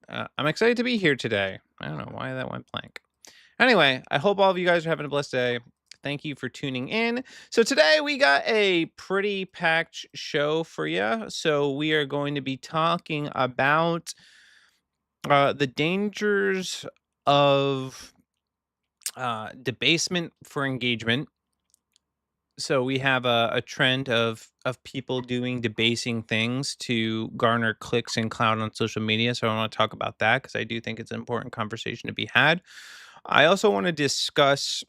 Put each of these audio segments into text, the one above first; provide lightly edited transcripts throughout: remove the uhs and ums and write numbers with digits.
I'm excited to be here today. I don't know why that went blank. Anyway, I hope all of you guys are having a blessed day. Thank you for tuning in. So today we got a pretty packed show for you. So we are going to be talking about the dangers of debasement for engagement. So we have a trend of people doing debasing things to garner clicks and clout on social media. So I want to talk about that because I do think it's an important conversation to be had. I also want to discuss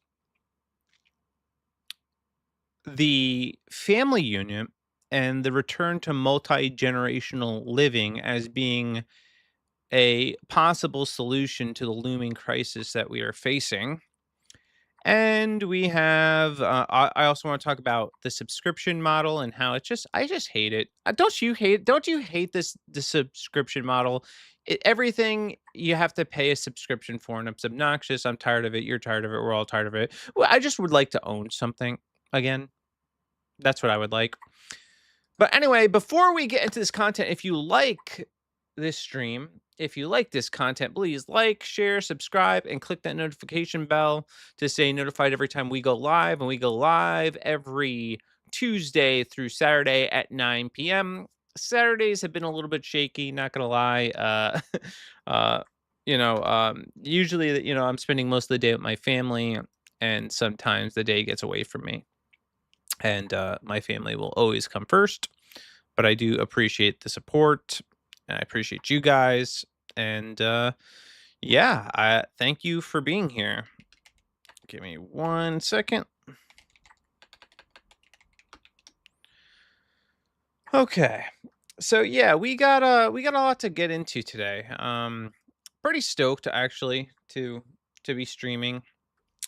the family unit and the return to multi-generational living as being a possible solution to the looming crisis that we are facing. And we have, I also want to talk about the subscription model and how I just hate it. Don't you hate the subscription model? Everything you have to pay a subscription for, and it's obnoxious. I'm tired of it. You're tired of it. We're all tired of it. Well, I just would like to own something again. That's what I would like. But anyway, before we get into this content, if you like this stream, if you like this content, please like, share, subscribe, and click that notification bell to stay notified every time we go live. And we go live every Tuesday through Saturday at 9 p.m. Saturdays have been a little bit shaky, not gonna lie. Uh, usually, I'm spending most of the day with my family, and sometimes the day gets away from me. And my family will always come first, but I do appreciate the support. And I appreciate you guys. And yeah, I thank you for being here. Give me 1 second. Okay. So yeah, we got a lot to get into today. Pretty stoked actually to be streaming.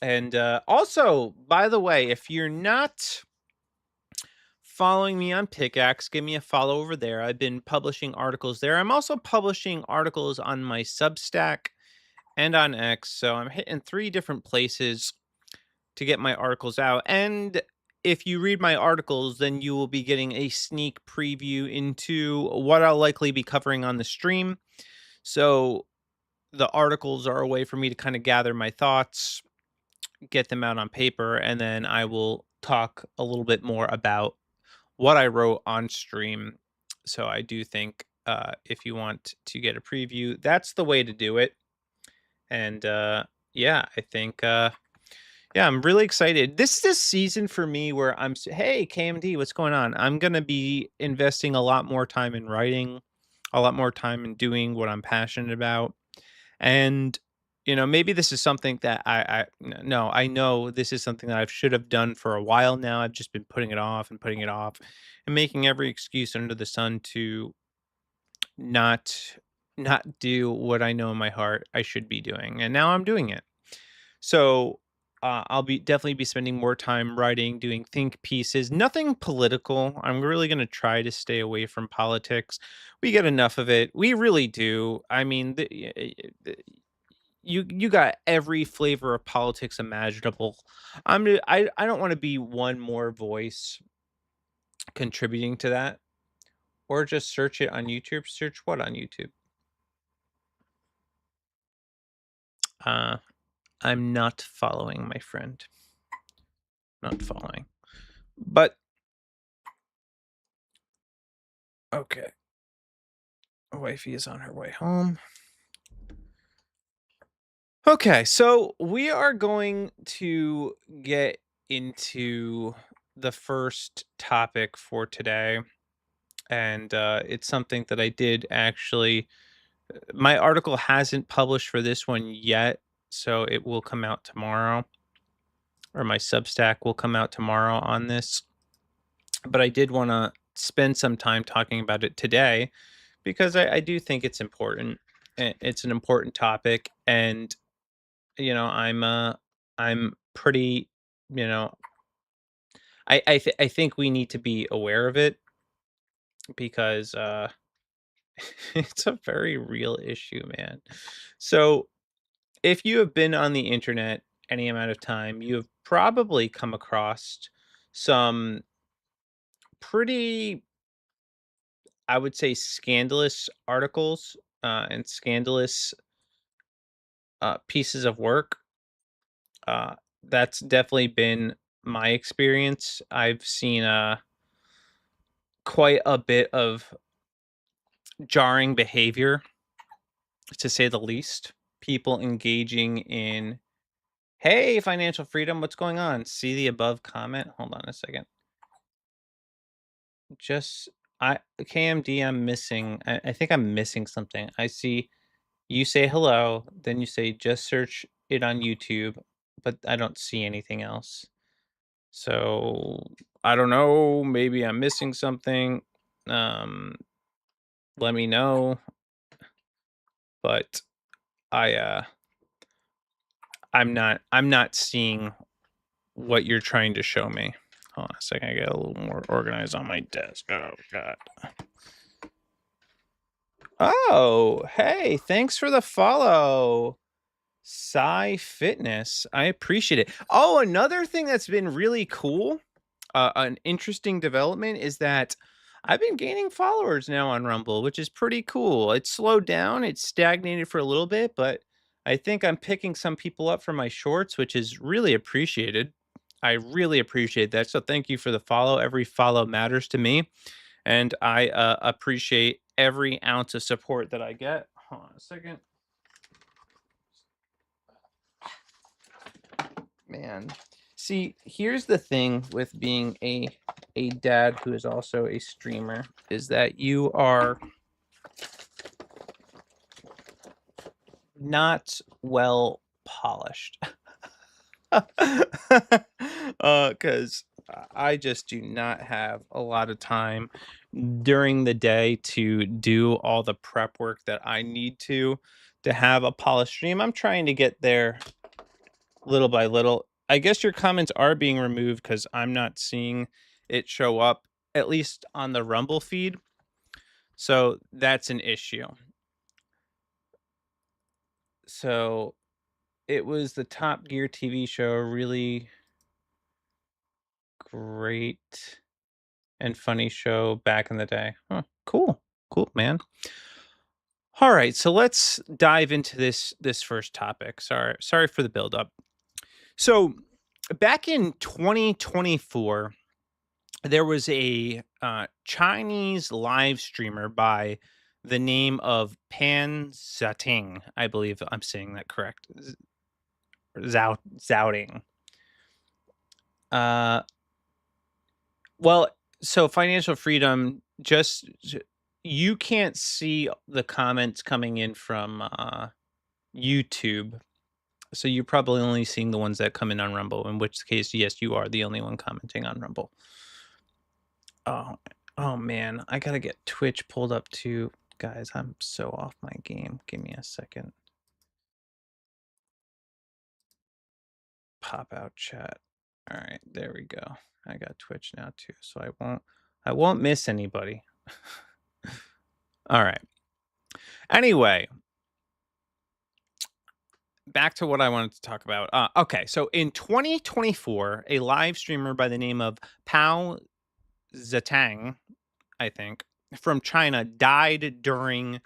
And also, by the way, if you're not following me on Pickaxe, give me a follow over there. I've been publishing articles there. I'm also publishing articles on my Substack and on X. So I'm hitting three different places to get my articles out. And if you read my articles, then you will be getting a sneak preview into what I'll likely be covering on the stream. So the articles are a way for me to kind of gather my thoughts, get them out on paper, and then I will talk a little bit more about what I wrote on stream. So I do think if you want to get a preview, that's the way to do it. And yeah, I think yeah, I'm really excited. This is a season for me where hey KMD, what's going on? I'm gonna be investing a lot more time in writing, a lot more time in doing what I'm passionate about. And maybe this is something that no, I know this is something that I should have done for a while now. I've just been putting it off and putting it off and making every excuse under the sun to not not do what I know in my heart I should be doing. And now I'm doing it. So I'll be definitely be spending more time writing, doing think pieces, nothing political. I'm really going to try to stay away from politics. We get enough of it. We really do. I mean, you got every flavor of politics imaginable. I don't want to be one more voice contributing to that, or just search it on YouTube. Search what on YouTube? Uh, I'm not following, my friend. Not following. But okay, wifey is on her way home. Okay, so we are going to get into the first topic for today, and it's something that I did actually. My article hasn't published for this one yet, so it will come out tomorrow, or my Substack will come out tomorrow on this. But I did want to spend some time talking about it today because I do think it's important. It's an important topic, and I'm pretty, you know, I think we need to be aware of it because it's a very real issue, man. So if you have been on the internet any amount of time, you have probably come across some pretty, I would say, scandalous articles and scandalous pieces of work. Uh, that's definitely been my experience. I've seen quite a bit of jarring behavior, to say the least. People engaging in, hey, financial freedom, what's going on? See the above comment? Hold on a second. Just, KMD, I'm missing. I think I'm missing something. I see you say hello, then you say just search it on YouTube, but I don't see anything else. So I don't know. Maybe I'm missing something. Um, Let me know. But I I'm not seeing what you're trying to show me. Hold on a second. I get a little more organized on my desk. Oh god. Oh, hey, thanks for the follow. Psy Fitness. I appreciate it. Oh, another thing that's been really cool, an interesting development is that I've been gaining followers now on Rumble, which is pretty cool. It's slowed down, it's stagnated for a little bit, but I think I'm picking some people up for my shorts, which is really appreciated. I really appreciate that. So thank you for the follow. Every follow matters to me, and I appreciate every ounce of support that I get. Hold on a second. Man. See, here's the thing with being a dad who is also a streamer is that you are not well polished. Cuz I just do not have a lot of time during the day to do all the prep work that I need to have a polished stream. I'm trying to get there little by little. I guess your comments are being removed because I'm not seeing it show up, at least on the Rumble feed. So that's an issue. So it was the Top Gear TV show, really great and funny show back in the day. Huh, cool. Cool, man. All right, so let's dive into this first topic. Sorry for the build up. So back in 2024, there was a Chinese live streamer by the name of Pan Zating. I believe I'm saying that correct. Zouting. Uh, well, so financial freedom. You can't see the comments coming in from YouTube, so you're probably only seeing the ones that come in on Rumble. In which case, yes, you are the only one commenting on Rumble. Oh, oh man, I gotta get Twitch pulled up too. Guys, I'm so off my game. Give me a second. Pop out chat. All right, there we go. I got Twitch now too, so I won't miss anybody. All right. Anyway, back to what I wanted to talk about. Okay, so in 2024, a live streamer by the name of Pao Zitang, I think, from China died during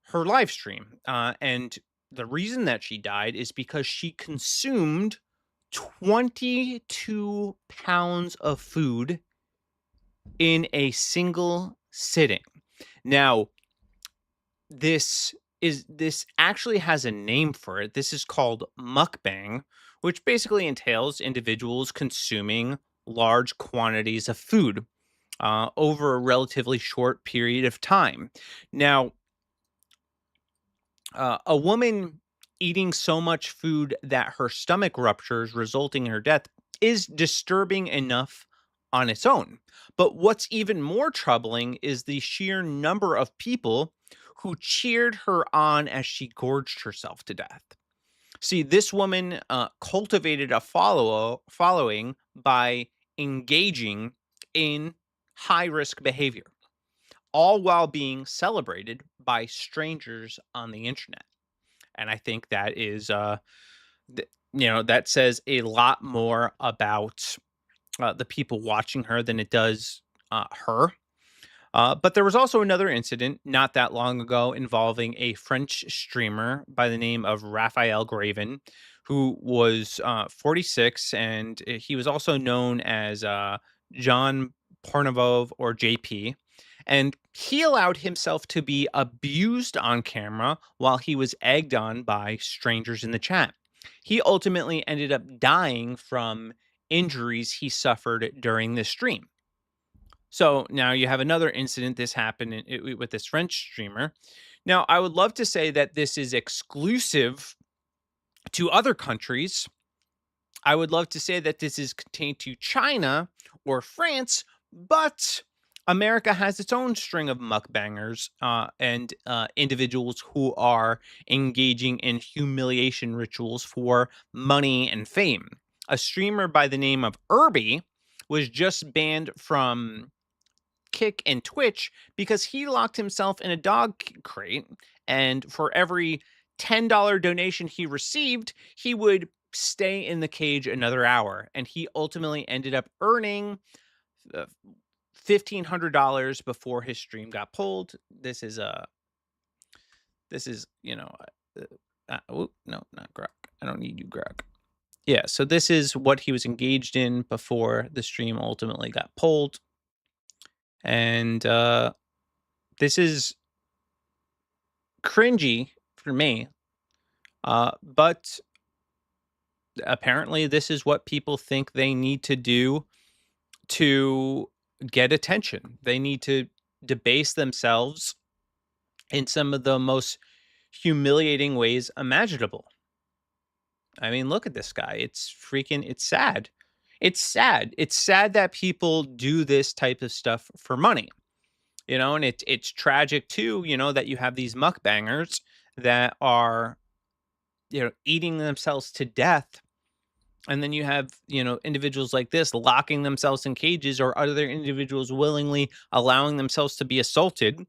her live stream. And the reason that she died is because she consumed 22 pounds of food in a single sitting. Now, this actually has a name for it. This is called mukbang, which basically entails individuals consuming large quantities of food over a relatively short period of time. Now, a woman eating so much food that her stomach ruptures, resulting in her death, is disturbing enough on its own. But what's even more troubling is the sheer number of people who cheered her on as she gorged herself to death. See, this woman cultivated a following by engaging in high risk behavior, all while being celebrated by strangers on the internet. And I think that is, that says a lot more about the people watching her than it does her. But there was also another incident not that long ago involving a French streamer by the name of Raphael Graven, who was 46, and he was also known as John Pornavov or JP. And he allowed himself to be abused on camera while he was egged on by strangers in the chat. He ultimately ended up dying from injuries he suffered during the stream. So now you have another incident. This happened with this French streamer. Now, I would love to say that this is exclusive to other countries. I would love to say that this is contained to China or France, but America has its own string of mukbangers and individuals who are engaging in humiliation rituals for money and fame. A streamer by the name of Irby was just banned from Kick and Twitch because he locked himself in a dog crate, and for every $10 donation he received, he would stay in the cage another hour, and he ultimately ended up earning uh, $1,500 before his stream got pulled. This is, no, not Grok. I don't need you, Grok. Yeah, so this is what he was engaged in before the stream ultimately got pulled. And this is cringy for me. But apparently, this is what people think they need to do to get attention. They need to debase themselves in some of the most humiliating ways imaginable. I mean, look at this guy. It's sad. It's sad. It's sad that people do this type of stuff for money. And it's tragic too, that you have these mukbangers that are eating themselves to death. And then you have, individuals like this locking themselves in cages, or other individuals willingly allowing themselves to be assaulted.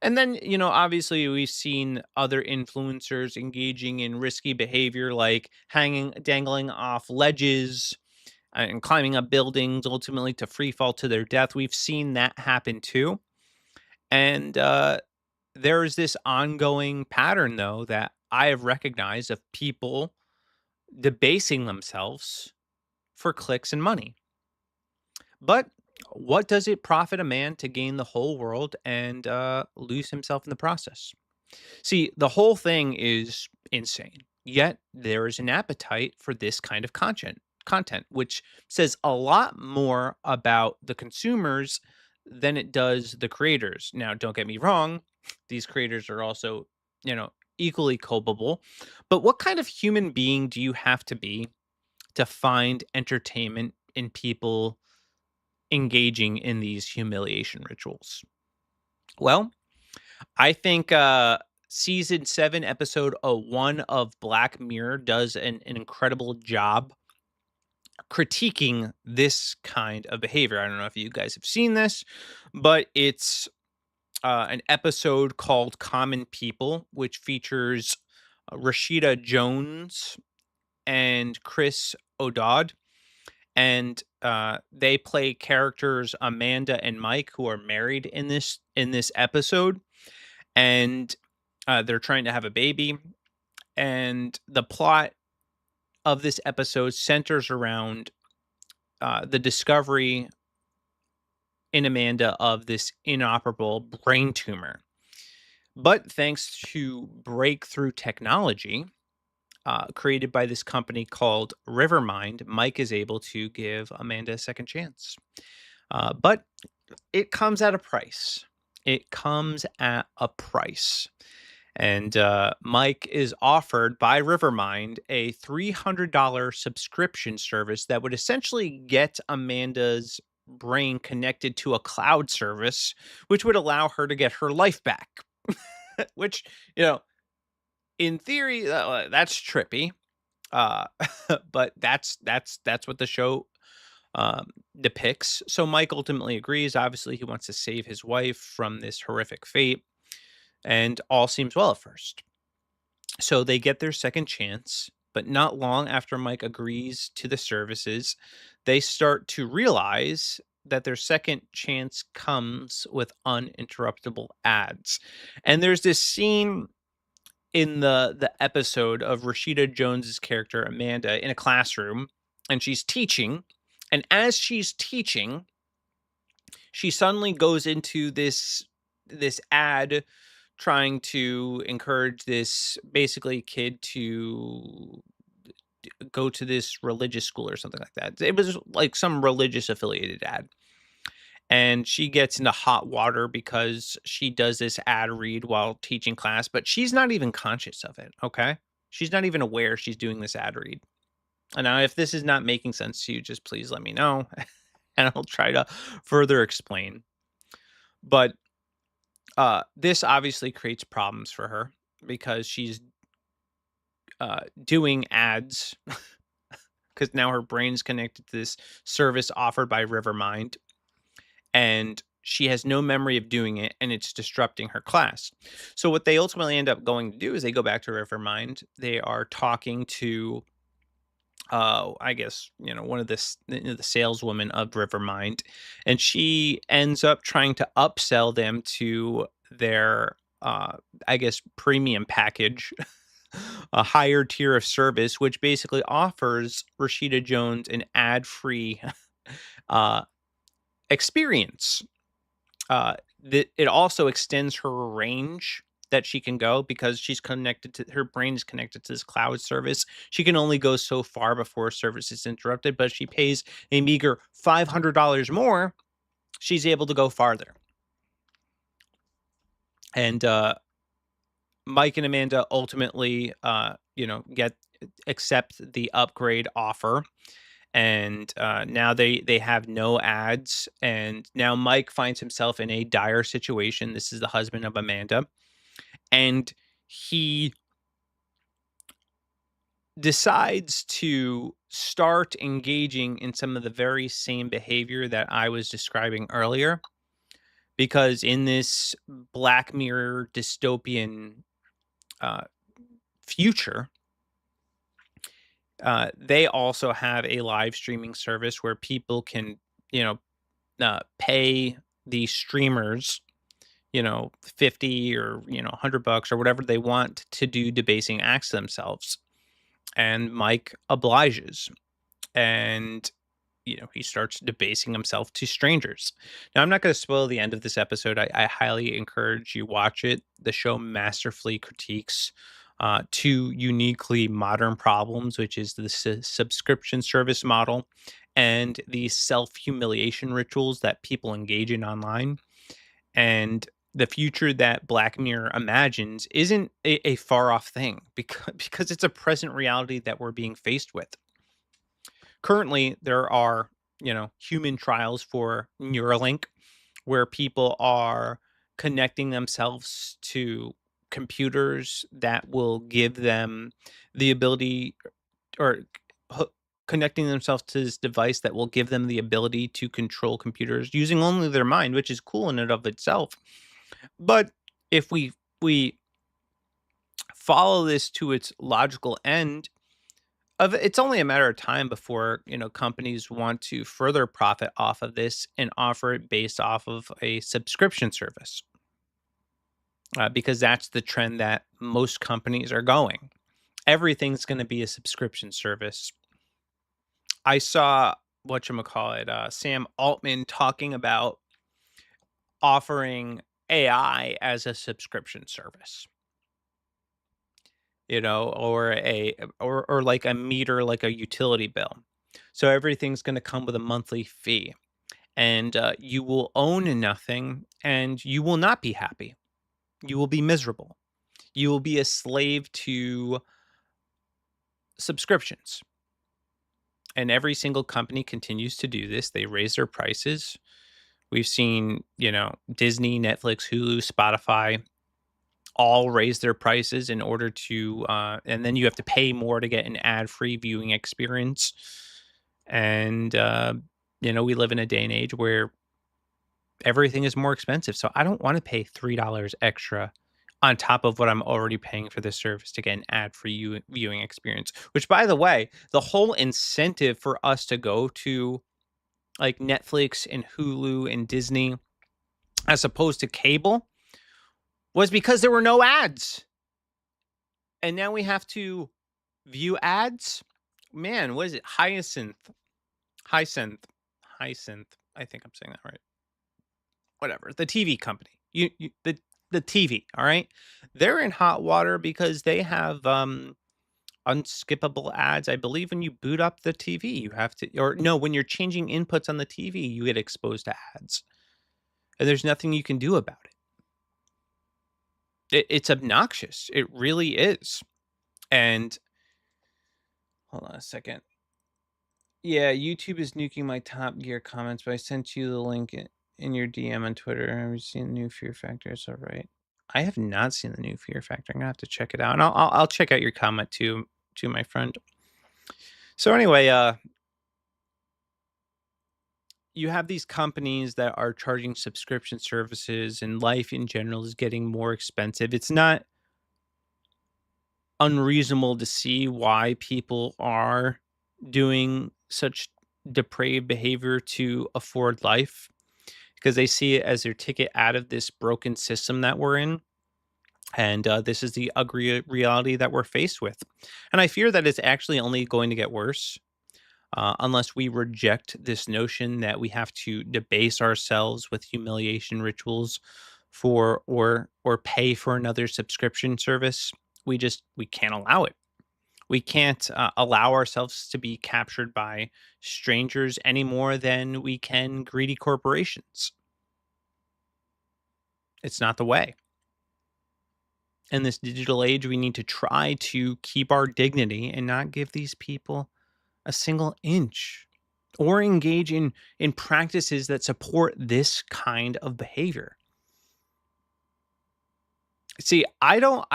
And then, obviously we've seen other influencers engaging in risky behavior like dangling off ledges and climbing up buildings, ultimately to free fall to their death. We've seen that happen too. And there is this ongoing pattern, though, that I have recognized of people debasing themselves for clicks and money. But what does it profit a man to gain the whole world and lose himself in the process? See, the whole thing is insane. Yet there is an appetite for this kind of content, which says a lot more about the consumers than it does the creators. Now, don't get me wrong, these creators are also, equally culpable. But what kind of human being do you have to be to find entertainment in people engaging in these humiliation rituals? Well, I think season 7, episode 1 of Black Mirror does an incredible job critiquing this kind of behavior. I don't know if you guys have seen this, but it's an episode called Common People, which features Rashida Jones and Chris O'Dowd. And they play characters Amanda and Mike, who are married in this episode, and they're trying to have a baby. And the plot of this episode centers around the discovery in Amanda of this inoperable brain tumor. But thanks to breakthrough technology created by this company called Rivermind, Mike is able to give Amanda a second chance. But it comes at a price. It comes at a price. And Mike is offered by Rivermind a $300 subscription service that would essentially get Amanda's brain connected to a cloud service, which would allow her to get her life back. Which, in theory, that's trippy. Uh, but that's what the show depicts. So Mike ultimately agrees. Obviously, he wants to save his wife from this horrific fate, and all seems well at first. So they get their second chance, but not long after Mike agrees to the services, they start to realize that their second chance comes with uninterruptible ads. And there's this scene in the episode of Rashida Jones's character Amanda in a classroom, and she's teaching, and as she's teaching, she suddenly goes into this ad trying to encourage this basically kid to go to this religious school or something like that. It was like some religious affiliated ad. And she gets into hot water because she does this ad read while teaching class, but she's not even conscious of it. Okay. She's not even aware she's doing this ad read. And now, if this is not making sense to you, just please let me know and I'll try to further explain. But this obviously creates problems for her because she's doing ads because now her brain's connected to this service offered by Rivermind, and she has no memory of doing it, and it's disrupting her class. So what they ultimately end up going to do is they go back to Rivermind. They are talking to I guess, one of the saleswomen of Rivermind, and she ends up trying to upsell them to their I guess premium package, a higher tier of service, which basically offers Rashida Jones an ad-free uh experience. It also extends her range that she can go because she's connected to her brain is connected to this cloud service. She can only go so far before service is interrupted, but if she pays a meager $500 more, she's able to go farther. And Mike and Amanda ultimately, get accept the upgrade offer, and now they have no ads, and now Mike finds himself in a dire situation. This is the husband of Amanda, and he decides to start engaging in some of the very same behavior that I was describing earlier, because in this Black Mirror dystopian uh, future, they also have a live streaming service where people can, pay the streamers, 50 or, $100 or whatever they want to do debasing acts themselves. And Mike obliges, and he starts debasing himself to strangers. Now, I'm not going to spoil the end of this episode. I highly encourage you watch it. The show masterfully critiques two uniquely modern problems, which is the subscription service model and the self humiliation rituals that people engage in online. And the future that Black Mirror imagines isn't a far off thing, because it's a present reality that we're being faced with. Currently, there are, human trials for Neuralink where people are connecting themselves to computers that will give them the ability, or hoo- connecting themselves to this device that will give them the ability to control computers using only their mind, which is cool in and of itself. But if we follow this to its logical end, it's only a matter of time before, companies want to further profit off of this and offer it based off of a subscription service, because that's the trend that most companies are going. Everything's going to be a subscription service. I saw Sam Altman talking about offering AI as a subscription service, or like a meter, like a utility bill. So everything's going to come with a monthly fee, and you will own nothing, and you will not be happy. You will be miserable. You will be a slave to subscriptions. And every single company continues to do this. They raise their prices. We've seen, Disney, Netflix, Hulu, Spotify all raise their prices in order to, and then you have to pay more to get an ad-free viewing experience. And, we live in a day and age where everything is more expensive. So I don't want to pay $3 extra on top of what I'm already paying for this service to get an ad-free viewing experience. Which, by the way, the whole incentive for us to go to like Netflix and Hulu and Disney, as opposed to cable, was because there were no ads. And now we have to view ads. Man, what is it? Hyacinth. Hyacinth. I think I'm saying that right. Whatever. The TV company. The TV, all right? They're in hot water because they have unskippable ads. I believe when you boot up the TV, you have to, or no, when you're changing inputs on the TV, you get exposed to ads. And there's nothing you can do about it. It's obnoxious. It really is. And hold on a second. Yeah, YouTube is nuking my Top Gear comments, but I sent you the link in your DM on Twitter. Have you seen the new Fear Factor? It's all right. I have not seen the new Fear Factor. I'm gonna have to check it out, and I'll check out your comment too, my friend. So anyway, you have these companies that are charging subscription services, and life in general is getting more expensive. It's not unreasonable to see why people are doing such depraved behavior to afford life, because they see it as their ticket out of this broken system that we're in. And this is the ugly reality that we're faced with. And I fear that it's actually only going to get worse unless we reject this notion that we have to debase ourselves with humiliation rituals for or pay for another subscription service. We can't allow it. We can't allow ourselves to be captured by strangers any more than we can greedy corporations. It's not the way. In this digital age, we need to try to keep our dignity and not give these people a single inch or engage in practices that support this kind of behavior. See, I don't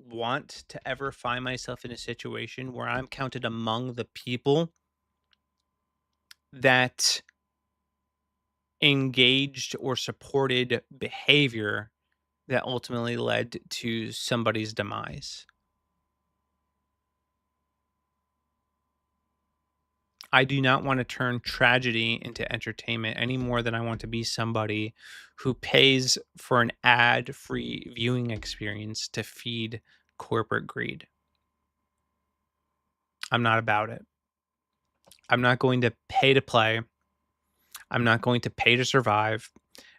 want to ever find myself in a situation where I'm counted among the people that engaged or supported behavior that ultimately led to somebody's demise. I do not want to turn tragedy into entertainment any more than I want to be somebody who pays for an ad-free viewing experience to feed corporate greed. I'm not about it. I'm not going to pay to play. I'm not going to pay to survive.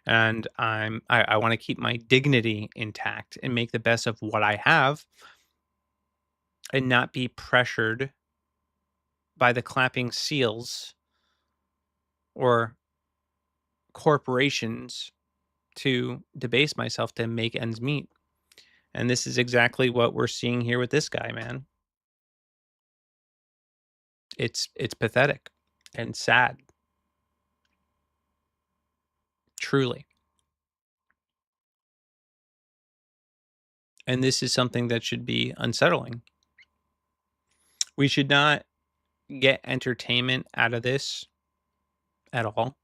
And I want to keep my dignity intact and make the best of what I have and not be pressured by the clapping seals or corporations to debase myself to make ends meet. And this is exactly what we're seeing here with this guy, man. It's pathetic and sad, truly. And this is something that should be unsettling. We should not get entertainment out of this at all.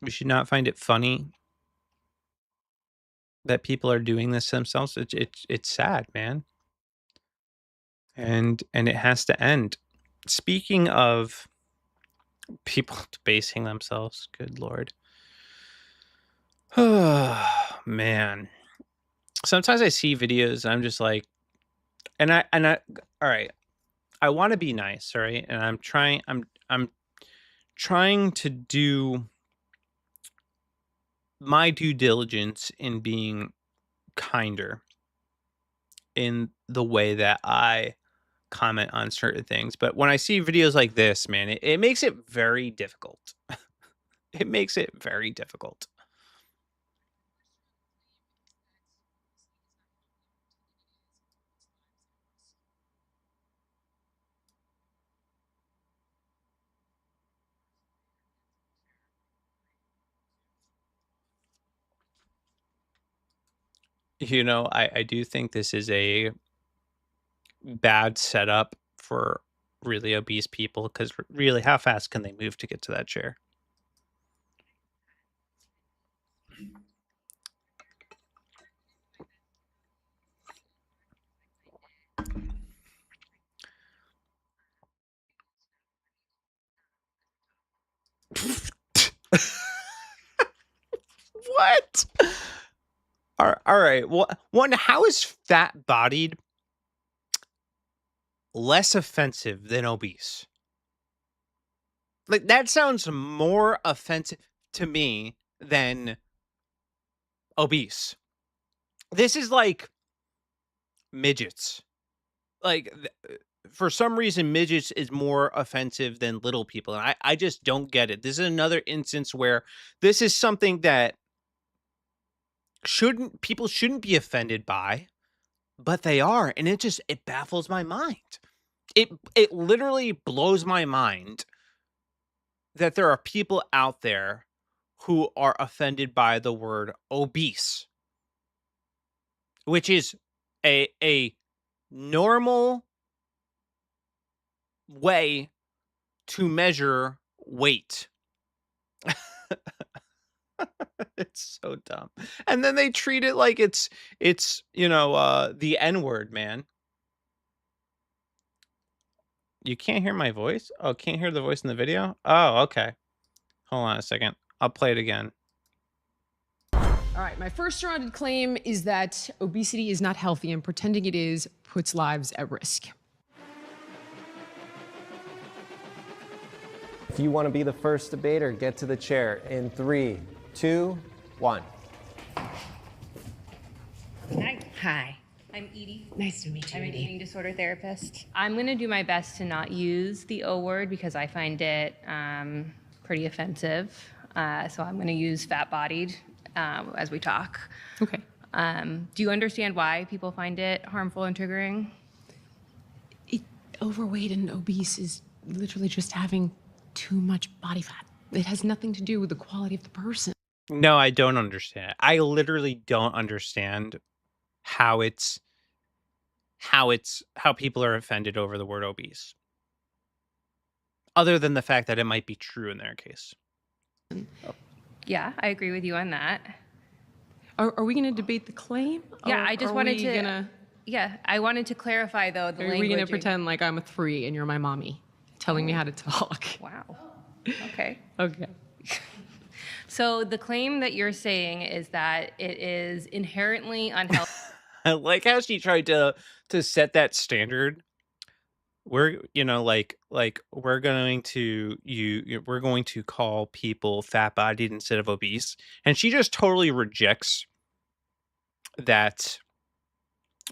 We should not find it funny that people are doing this themselves. It's sad, man. And it has to end. Speaking of people debasing themselves, good lord. Man. Sometimes I see videos and I'm just like, and I all right, I want to be nice, all right? And I'm trying to do my due diligence in being kinder in the way that I comment on certain things. But when I see videos like this, man, it makes it very difficult. It makes it very difficult. You know, I do think this is a bad setup for really obese people because really, how fast can they move to get to that chair? What? All right. Well, one, how is fat-bodied less offensive than obese? Like, that sounds more offensive to me than obese. This is like midgets. Like, for some reason, midgets is more offensive than little people, and I just don't get it. This is another instance where this is something that people shouldn't be offended by, but they are, and it baffles my mind. It literally blows my mind that there are people out there who are offended by the word obese, which is a normal way to measure weight. It's so dumb. And then they treat it like it's the N-word, man. You can't hear my voice? Oh, can't hear the voice in the video? Oh, okay. Hold on a second. I'll play it again. All right, my first surrounded claim is that obesity is not healthy, and pretending it is puts lives at risk. If you want to be the first debater, get to the chair in 3, 2, 1. Hi, I'm Edie. Nice to meet you, I'm an Edie. eating disorder therapist. I'm going to do my best to not use the O word because I find it pretty offensive. So I'm going to use fat-bodied as we talk. Okay. Do you understand why people find it harmful and triggering? Overweight and obese is literally just having too much body fat. It has nothing to do with the quality of the person. No, I don't understand. I literally don't understand how people are offended over the word obese. Other than the fact that it might be true in their case. Yeah, I agree with you on that. Are we going to debate the claim? Yeah, Or I just are wanted we to. Gonna, Yeah, I wanted to clarify though the are language. we going to pretend like I'm a 3 and you're my mommy, telling me how to talk? Wow. Okay. Okay. So the claim that you're saying is that it is inherently unhealthy. I like how she tried to set that standard. We're we're going to we're going to call people fat bodied instead of obese, and she just totally rejects that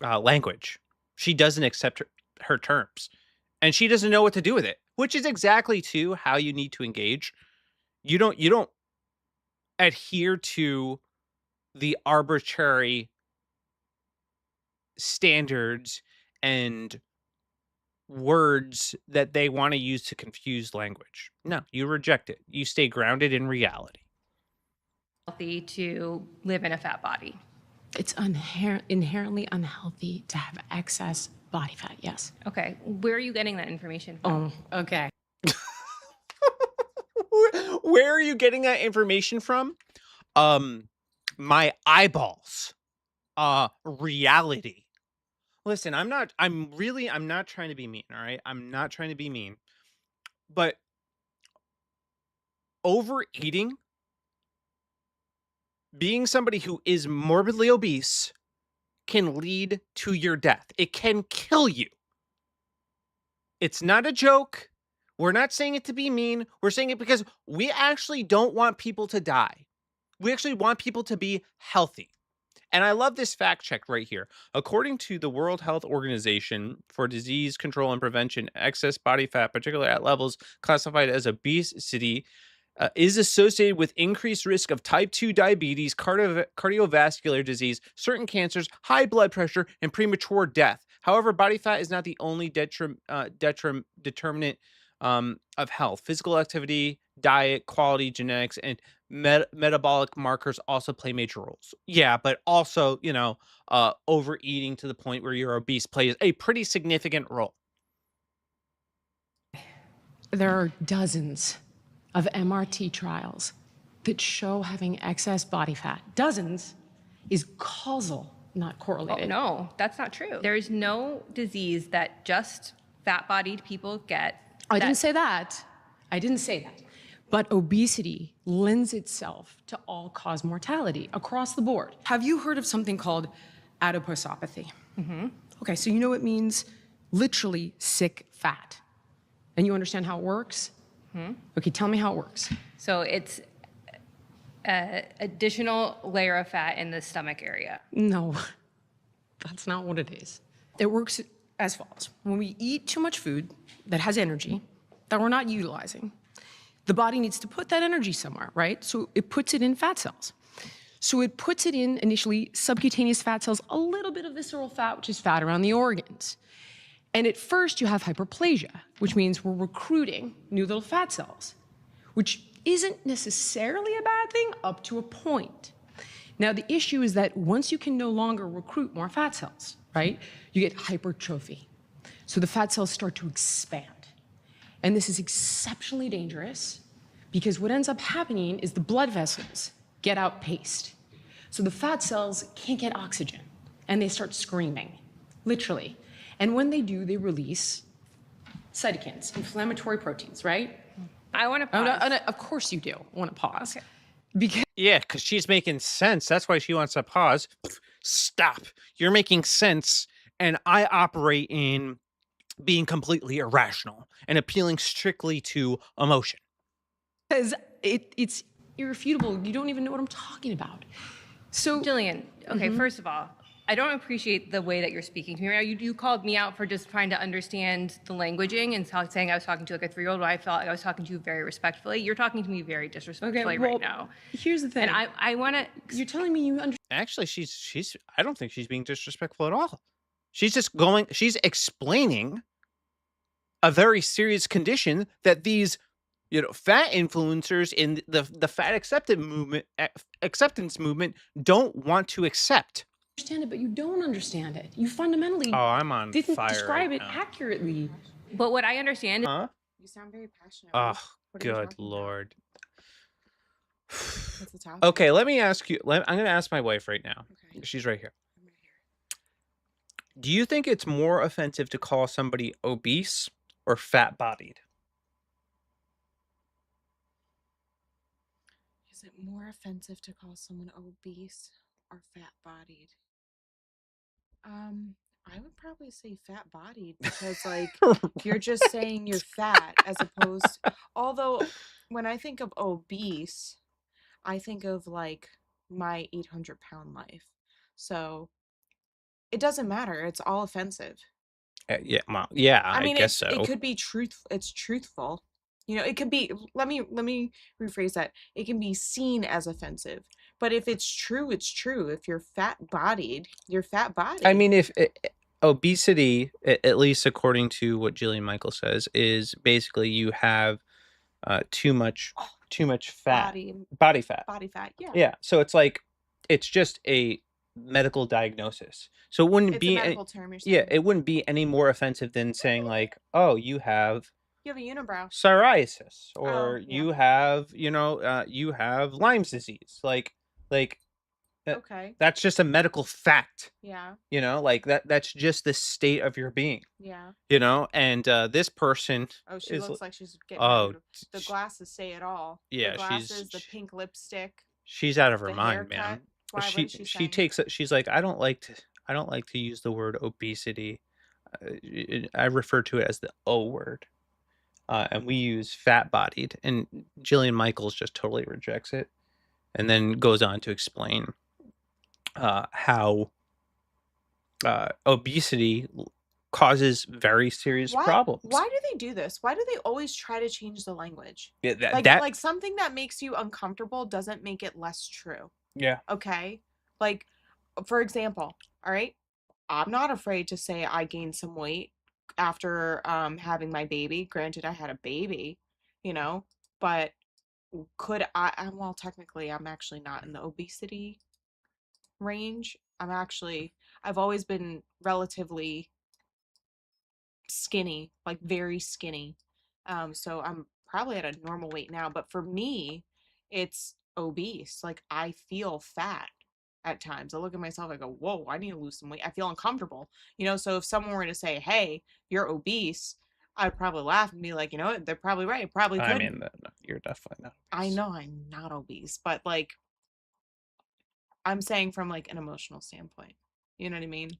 language. She doesn't accept her terms, and she doesn't know what to do with it, which is exactly to how you need to engage. You don't adhere to the arbitrary standards and words that they want to use to confuse language. No, you reject it. You stay grounded in reality. To live in a fat body. It's inherently unhealthy to have excess body fat, yes. Okay, where are you getting that information from? Oh, okay. Where are you getting that information from? My eyeballs. Reality. Listen, I'm not trying to be mean, all right? I'm not trying to be mean. But overeating, being somebody who is morbidly obese, can lead to your death. It can kill you. It's not a joke. We're not saying it to be mean. We're saying it because we actually don't want people to die. We actually want people to be healthy. And I love this fact check right here. According to the World Health Organization for Disease Control and Prevention, excess body fat, particularly at levels classified as obesity, is associated with increased risk of type 2 diabetes, cardiovascular disease, certain cancers, high blood pressure, and premature death. However, body fat is not the only determinant of health. Physical activity, diet, quality, genetics, and metabolic markers also play major roles. Yeah, but also, overeating to the point where you're obese plays a pretty significant role. There are dozens of MRT trials that show having excess body fat, dozens, is causal, not correlated. Oh, no, that's not true. There's no disease that just fat-bodied people get. I didn't say that. I didn't say that. But obesity lends itself to all-cause mortality across the board. Have you heard of something called adiposopathy? Okay, so you know it means literally sick fat. And you understand how it works? Okay, tell me how it works. So it's an additional layer of fat in the stomach area. No, that's not what it is. It works as follows. When we eat too much food that has energy that we're not utilizing, the body needs to put that energy somewhere, right? So it puts it in fat cells. So it puts it in initially subcutaneous fat cells, a little bit of visceral fat, which is fat around the organs. And at first you have hyperplasia, which means we're recruiting new little fat cells, which isn't necessarily a bad thing up to a point. Now, the issue is that once you can no longer recruit more fat cells, right, you get hypertrophy. So the fat cells start to expand. And this is exceptionally dangerous because what ends up happening is the blood vessels get outpaced. So the fat cells can't get oxygen and they start screaming, literally. And when they do, they release cytokines, inflammatory proteins, right? I want to Oh, pause. no, of course you do want to pause. Okay. Because Yeah, because she's making sense. That's why she wants to pause. Stop. You're making sense. And I operate in being completely irrational and appealing strictly to emotion. it's irrefutable. You don't even know what I'm talking about. So, Jillian, okay, first of all, I don't appreciate the way that you're speaking to me right now. You called me out for just trying to understand the languaging and saying I was talking to like a 3-year-old, but I felt like I was talking to you very respectfully. You're talking to me very disrespectfully right now. here's the thing. And I want to, You're telling me you understand. Actually, she's I don't think she's being disrespectful at all. She's explaining a very serious condition that these, fat influencers in the fat acceptance movement don't want to accept. It, but you don't understand it. You fundamentally Oh, I'm on didn't fire describe right it now. accurately. but what I understand Huh? You sound very passionate. Oh, What are you good talking about? lord. What's the topic? Okay, let me ask you. I'm going to ask my wife right now. Okay. She's right here. I'm gonna hear Do you think it's more offensive to call somebody obese or fat-bodied? it. Is it more offensive to call someone obese or fat-bodied? I would probably say fat-bodied because, like, you're just saying you're fat as opposed. Although, when I think of obese, I think of like my 800-pound life. So it doesn't matter. It's all offensive. Yeah, well, yeah, I I mean, guess it so. could be it's truthful. It could be, let me rephrase that. It can be seen as offensive. But if it's true, it's true. If you're fat-bodied, you're fat-bodied. I mean, if obesity, at least according to what Jillian Michael says, is basically you have too much fat, body fat. Body fat, yeah. Yeah, so it's just a medical diagnosis. So it wouldn't It's be a medical term, you're yeah, saying. it wouldn't be any more offensive than saying like, oh, you have You have a unibrow. psoriasis, Oh, or yeah. you have you have Lyme's disease. Like Okay. that's just a medical fact. Yeah. Like that's just the state of your being. Yeah. And this person Oh, she is looks like she's getting oh ready to, the glasses say it all. yeah, The glasses, the pink lipstick, she's out of her the mind, haircut. man. Why, what is she saying? She's like, I don't like to use the word obesity. I refer to it as the O word. And we use fat-bodied, and Jillian Michaels just totally rejects it, and then goes on to explain how obesity causes very serious problems. Why do they do this? Why do they always try to change the language? Yeah, Like something that makes you uncomfortable doesn't make it less true. yeah. Okay? Like, for example, all right? I'm not afraid to say I gained some weight after having my baby. Granted, I had a baby, but could well, technically, I'm actually not in the obesity range. I've always been relatively skinny, like very skinny. So I'm probably at a normal weight now, but for me, it's obese. Like I feel fat at times. I look at myself, I go, whoa, I need to lose some weight. I feel uncomfortable. So if someone were to say, hey, you're obese, I'd probably laugh and be like, you know what, they're probably right. Probably could. I mean, you're definitely not I obese. know I'm not obese, but like I'm saying from like an emotional standpoint. You know what I mean?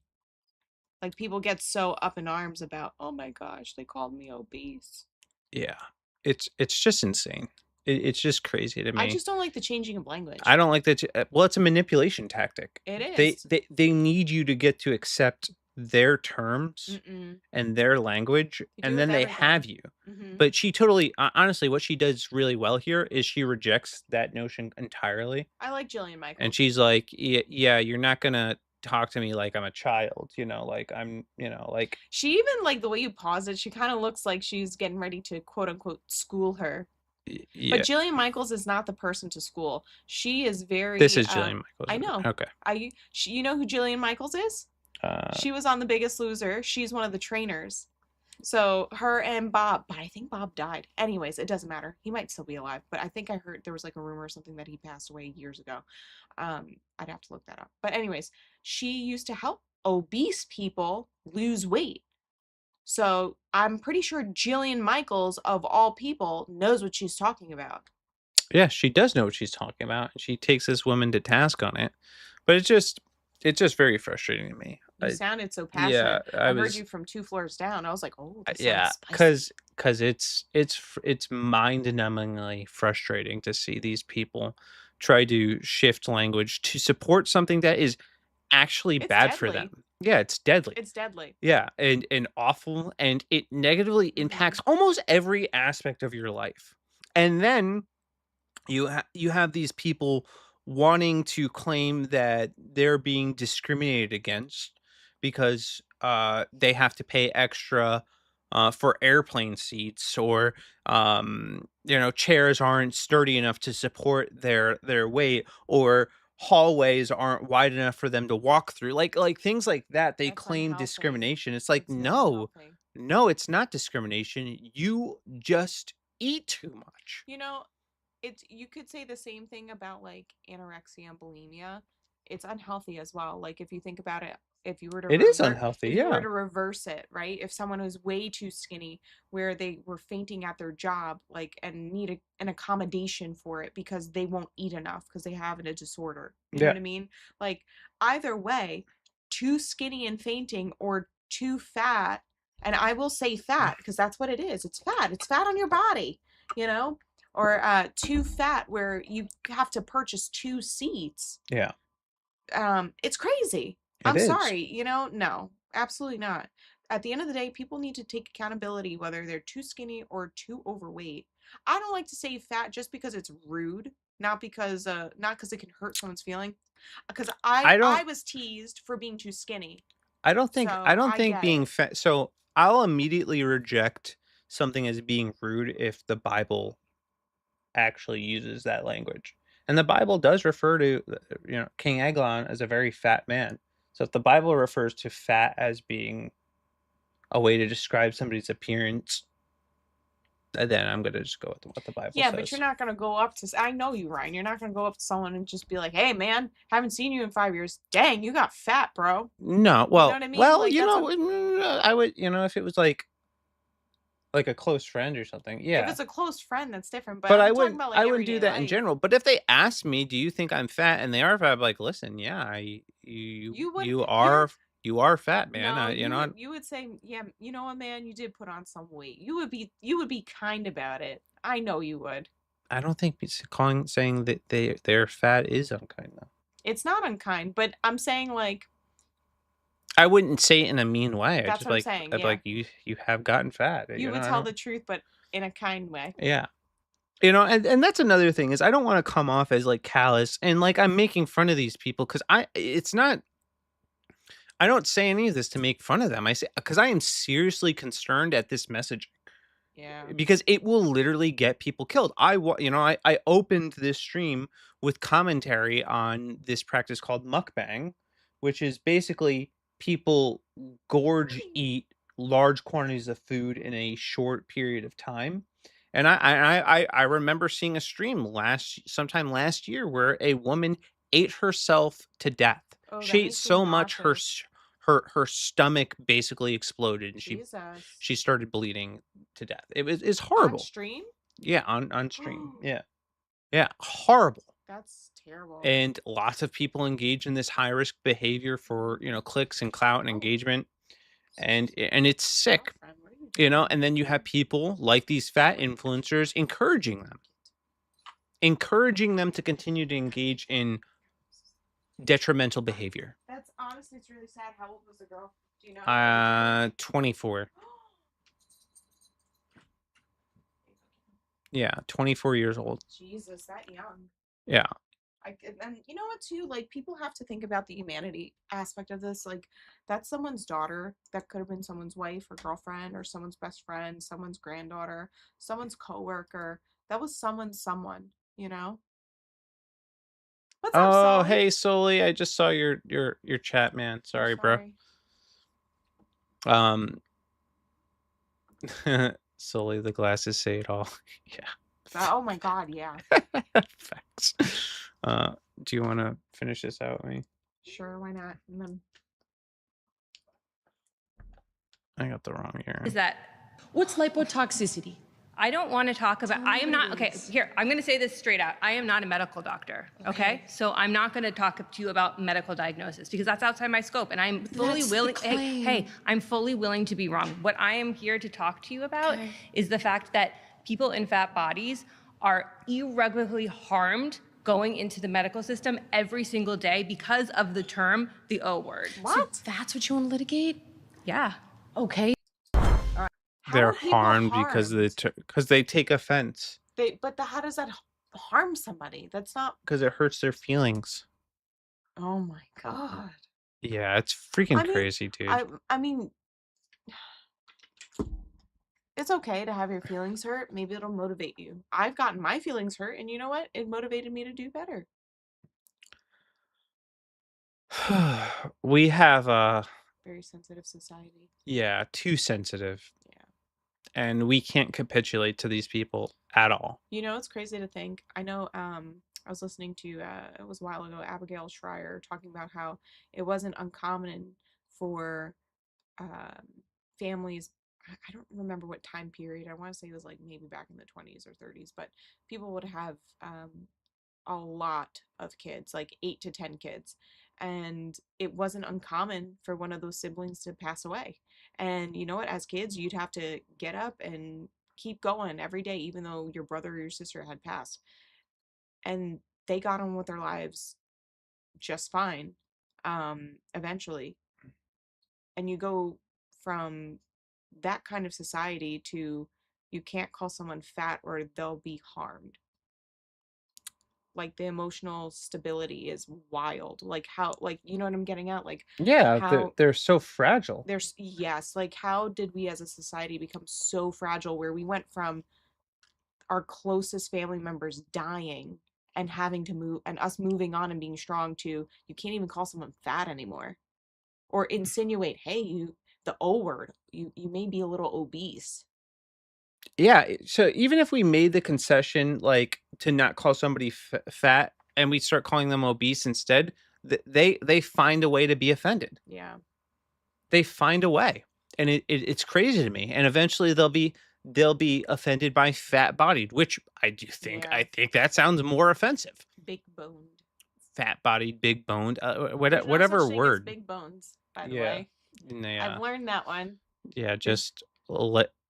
Like people get so up in arms about, oh my gosh, they called me obese. Yeah. It's just insane. It's just crazy to I me. just don't like the changing of I language. don't like that. Well, it's a manipulation tactic. It They is. they they need you to get to accept their terms Mm-mm. and their language, They do and it with then they everything. have you. Mm-hmm. But she totally, honestly, what she does really well here is she rejects that notion entirely, I like Jillian and Michaels. she's like, yeah, you're not gonna talk to me like I'm a child, like I'm, like She even like the way you pause it, she kind of looks like she's getting ready to quote unquote school her. But yeah. Jillian Michaels is not the person to school. She is This very is Jillian I Michaels. know. Okay. You know who Jillian Michaels is? Uh, She was on The Biggest Loser. She's one of the trainers. So her and Bob, but I think Bob died. Anyways, it doesn't matter. He might still be alive, but I think I heard there was like a rumor or something that he passed away years ago. I'd have to look that up. But anyways, she used to help obese people lose weight. So I'm pretty sure Jillian Michaels, of all people, knows what she's talking about. yeah, she does know what she's talking about, and she takes this woman to task on it. But it's just very frustrating to me. You sounded so Yeah, passionate. I I heard was you from 2 floors down. I was like, oh, this sounds yeah, spicy. cause it's mind-numbingly frustrating to see these people try to shift language to support something that is actually It's bad for deadly. them. Yeah, it's deadly. It's deadly. Yeah, and awful, and it negatively Hmm. impacts almost every aspect of your life. And then you have these people wanting to claim that they're being discriminated against because they have to pay extra for airplane seats, or chairs aren't sturdy enough to support their weight, or hallways aren't wide enough for them to walk through, like things like that. They That's claim unhealthy. discrimination. It's like, It's very no, unhealthy. no, it's not discrimination. You just eat too much. You know, it's you could say the same thing about like anorexia and bulimia. It's unhealthy as well. Like if you think about it, if you were to It is revert unhealthy, if you were yeah. to reverse it, right? If someone was way too skinny where they were fainting at their job, like and need an accommodation for it because they won't eat enough because they have a disorder. You know Yeah. what I mean? Like either way, too skinny and fainting or too fat, and I will say fat because that's what it is. It's fat. It's fat on your body, you know? Or too fat where you have to purchase 2 seats. Yeah, It's crazy. it I'm is. sorry, no, absolutely not. At the end of the day, people need to take accountability whether they're too skinny or too overweight. I don't like to say fat just because it's rude, not because it can hurt someone's feeling. Because I I don't I was teased for being too skinny, I so don't I think get being it. fat, so I'll immediately reject something as being rude if the Bible actually uses that language. And the Bible does refer to, King Eglon as a very fat man. So if the Bible refers to fat as being a way to describe somebody's appearance, then I'm gonna just go with what the Bible Yeah, but you're says. not gonna go up to. I know you, Ryan. You're not gonna go up to someone and just be like, "Hey, man, haven't seen you in 5 years. Dang, you got fat, bro." No, You know what I mean? well, Like that's a. I would, if it was like a close friend or something, If yeah. it's a close friend, that's different. But But I'm talking about like I wouldn't do everyday that in life. general. But if they ask me, "Do you think I'm fat?" and they are fat, I'm like, "Listen, yeah, You would. you are fat, man. No, you would say, yeah. You know what, man? You did put on some weight. You would be kind about it. I know you would. I don't think saying that they're fat is unkind though. It's not unkind, but I'm saying like I wouldn't say it in a mean way. I that's just what I'm saying. I'd be Yeah, like, you have gotten fat. you would I tell don't. the truth, but in a kind way. Yeah. And that's another thing is I don't want to come off as like callous and like I'm making fun of these people because it's not. I don't say any of this to make fun of them. I say because I am seriously concerned at this message Yeah. because it will literally get people killed. I opened this stream with commentary on this practice called mukbang, which is basically people gorge eat large quantities of food in a short period of time. And I remember seeing a stream sometime last year where a woman ate herself to death. Oh, She that ate makes me so much nauseous. her stomach basically exploded, and she Jesus. she started bleeding to death. It's On horrible. stream? Yeah, on stream. Yeah. Yeah, horrible. That's terrible. And lots of people engage in this high risk behavior for, clicks and clout and Oh, engagement, and it's sick, girlfriend, what are you doing? and then you have people like these fat influencers encouraging them to continue to engage in detrimental behavior. That's honestly, it's really sad. How old was the girl? Do you know? How old 24. she was? Yeah, 24 years old. Jesus, that young. Yeah. And you know what too? Like people have to think about the humanity aspect of this. Like that's someone's daughter. That could have been someone's wife or girlfriend or someone's best friend, someone's granddaughter, someone's coworker. That was someone, you know? What's up, Oh, Sully? hey, Sully, I just saw your chat, man. I'm Sorry, bro. Um, Sully, the glasses say it all. Yeah. Oh my god, yeah. Facts. Do you want to finish this out with me? Sure, why not? And then I got the wrong year. Is that What's lipotoxicity? I don't want to talk about, I am not, okay, Please. here, I'm going to say this straight out. I am not a medical doctor, okay? So I'm not going to talk to you about medical diagnosis because that's outside my scope and I'm fully That's the willing, claim. hey, I'm fully willing to be wrong. What I am here to talk to you about is the fact that people in fat bodies are irreparably harmed going into the medical system every single day because of the term, the O word. what? So that's what you want to litigate? Yeah. Okay. How They're are people harmed because they take offense how does that harm somebody? That's not. because it hurts their feelings. Oh my god. Yeah, it's freaking I mean, crazy, dude. I mean, it's okay to have your feelings hurt. Maybe it'll motivate you. I've gotten my feelings hurt, and you know what? It motivated me to do better. We have Very sensitive society. yeah, too sensitive. Yeah. And we can't capitulate to these people at all. You know, it's crazy to think. I know. I was listening to it was a while ago. Abigail Schreier talking about how it wasn't uncommon for um, families. I don't remember what time period. I want to say it was like maybe back in the 20s or 30s, but people would have a lot of kids, like 8 to 10 kids. And it wasn't uncommon for one of those siblings to pass away. And you know what? As kids, you'd have to get up and keep going every day, even though your brother or your sister had passed. And they got on with their lives just fine eventually. And you go from that kind of society to you can't call someone fat or they'll be harmed. Like the emotional stability is wild. Like how, like, you know what I'm getting at? Like Yeah, how they're so fragile. there's, yes, like how did we as a society become so fragile where we went from our closest family members dying and having to move and us moving on and being strong to you can't even call someone fat anymore or insinuate, hey, you the O word, you may be a little obese. Yeah, so even if we made the concession, like, to not call somebody fat and we start calling them obese instead, they find a way to be offended. Yeah. They find a way, and it's crazy to me, and eventually they'll be offended by fat-bodied, which I do think Yeah. I think that sounds more offensive. Big boned. Fat-bodied, big-boned, There's no whatever such thing as word. big bones, by the Yeah. way. Yeah. I've learned that one. Yeah, just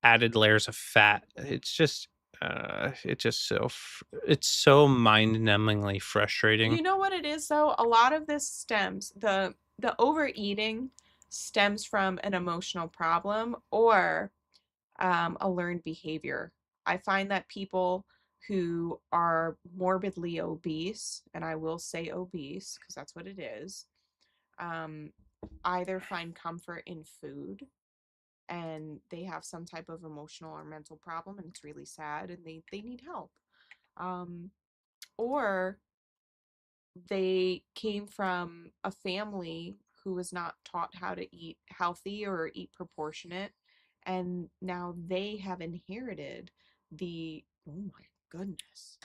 added layers of fat. It's just it's so mind-numbingly frustrating. You know what it is though? A lot of this stems the overeating stems from an emotional problem or a learned behavior. I find that people who are morbidly obese, and I will say obese because that's what it is, um, either find comfort in food and they have some type of emotional or mental problem and it's really sad and they need help. Um, or they came from a family who was not taught how to eat healthy or eat proportionate and now they have inherited the oh my goodness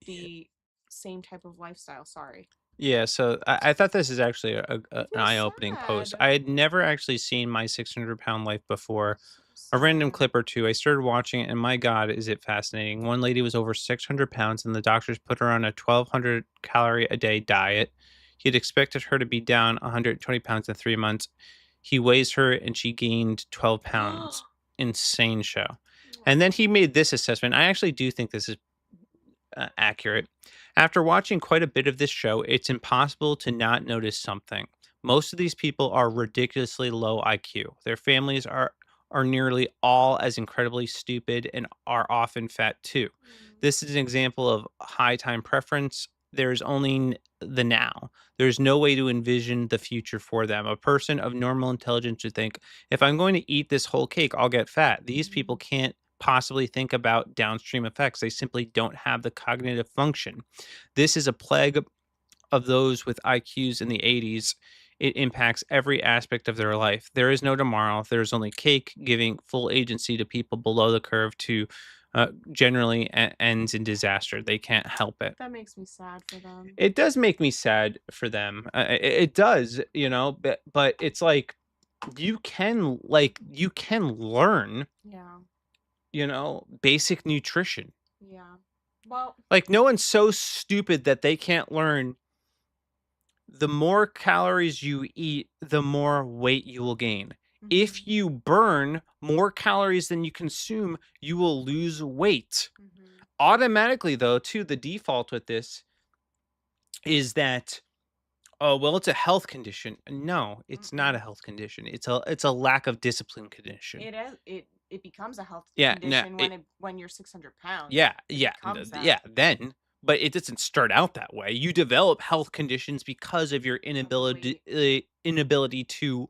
the same type of lifestyle. Sorry. Yeah, so I thought this is actually an I feel eye-opening post. sad. I had never actually seen My 600 Pound Life before. So a random sad. clip or two. I started watching it, and my God, is it fascinating. One lady was over 600 pounds, and the doctors put her on a 1,200 calorie a day diet. He had expected her to be down 120 pounds in 3 months. He weighs her, and she gained 12 pounds. Insane show. And then he made this assessment. I actually do think this is accurate. After watching quite a bit of this show, it's impossible to not notice something. Most of these people are ridiculously low IQ. Their families are nearly all as incredibly stupid and are often fat too. This is an example of high time preference. There's only the now. There's no way to envision the future for them. A person of normal intelligence would think, if I'm going to eat this whole cake, I'll get fat. These people can't possibly think about downstream effects. They simply don't have the cognitive function. This is a plague of those with IQs in the 80s. It impacts every aspect of their life. There is no tomorrow. There's only cake, giving full agency to people below the curve to generally ends in disaster. They can't help it. That makes me sad for them. It does make me sad for them. It does, but it's like you can learn, Yeah. basic nutrition. Yeah. Well, Like, no one's so stupid that they can't learn the more calories you eat, the more weight you will gain. If mhm, you burn more calories than you consume, you will lose weight. mhm, Automatically, though, too, the default with this is that, oh, well, it's a health condition. No, it's not a mm-mm. health condition. It's a lack of discipline condition. It becomes a health Yeah, no, condition when you're 600 pounds. yeah, It yeah, becomes that. yeah, then, but it doesn't start out that way. You develop health conditions because of your Of the weight. inability to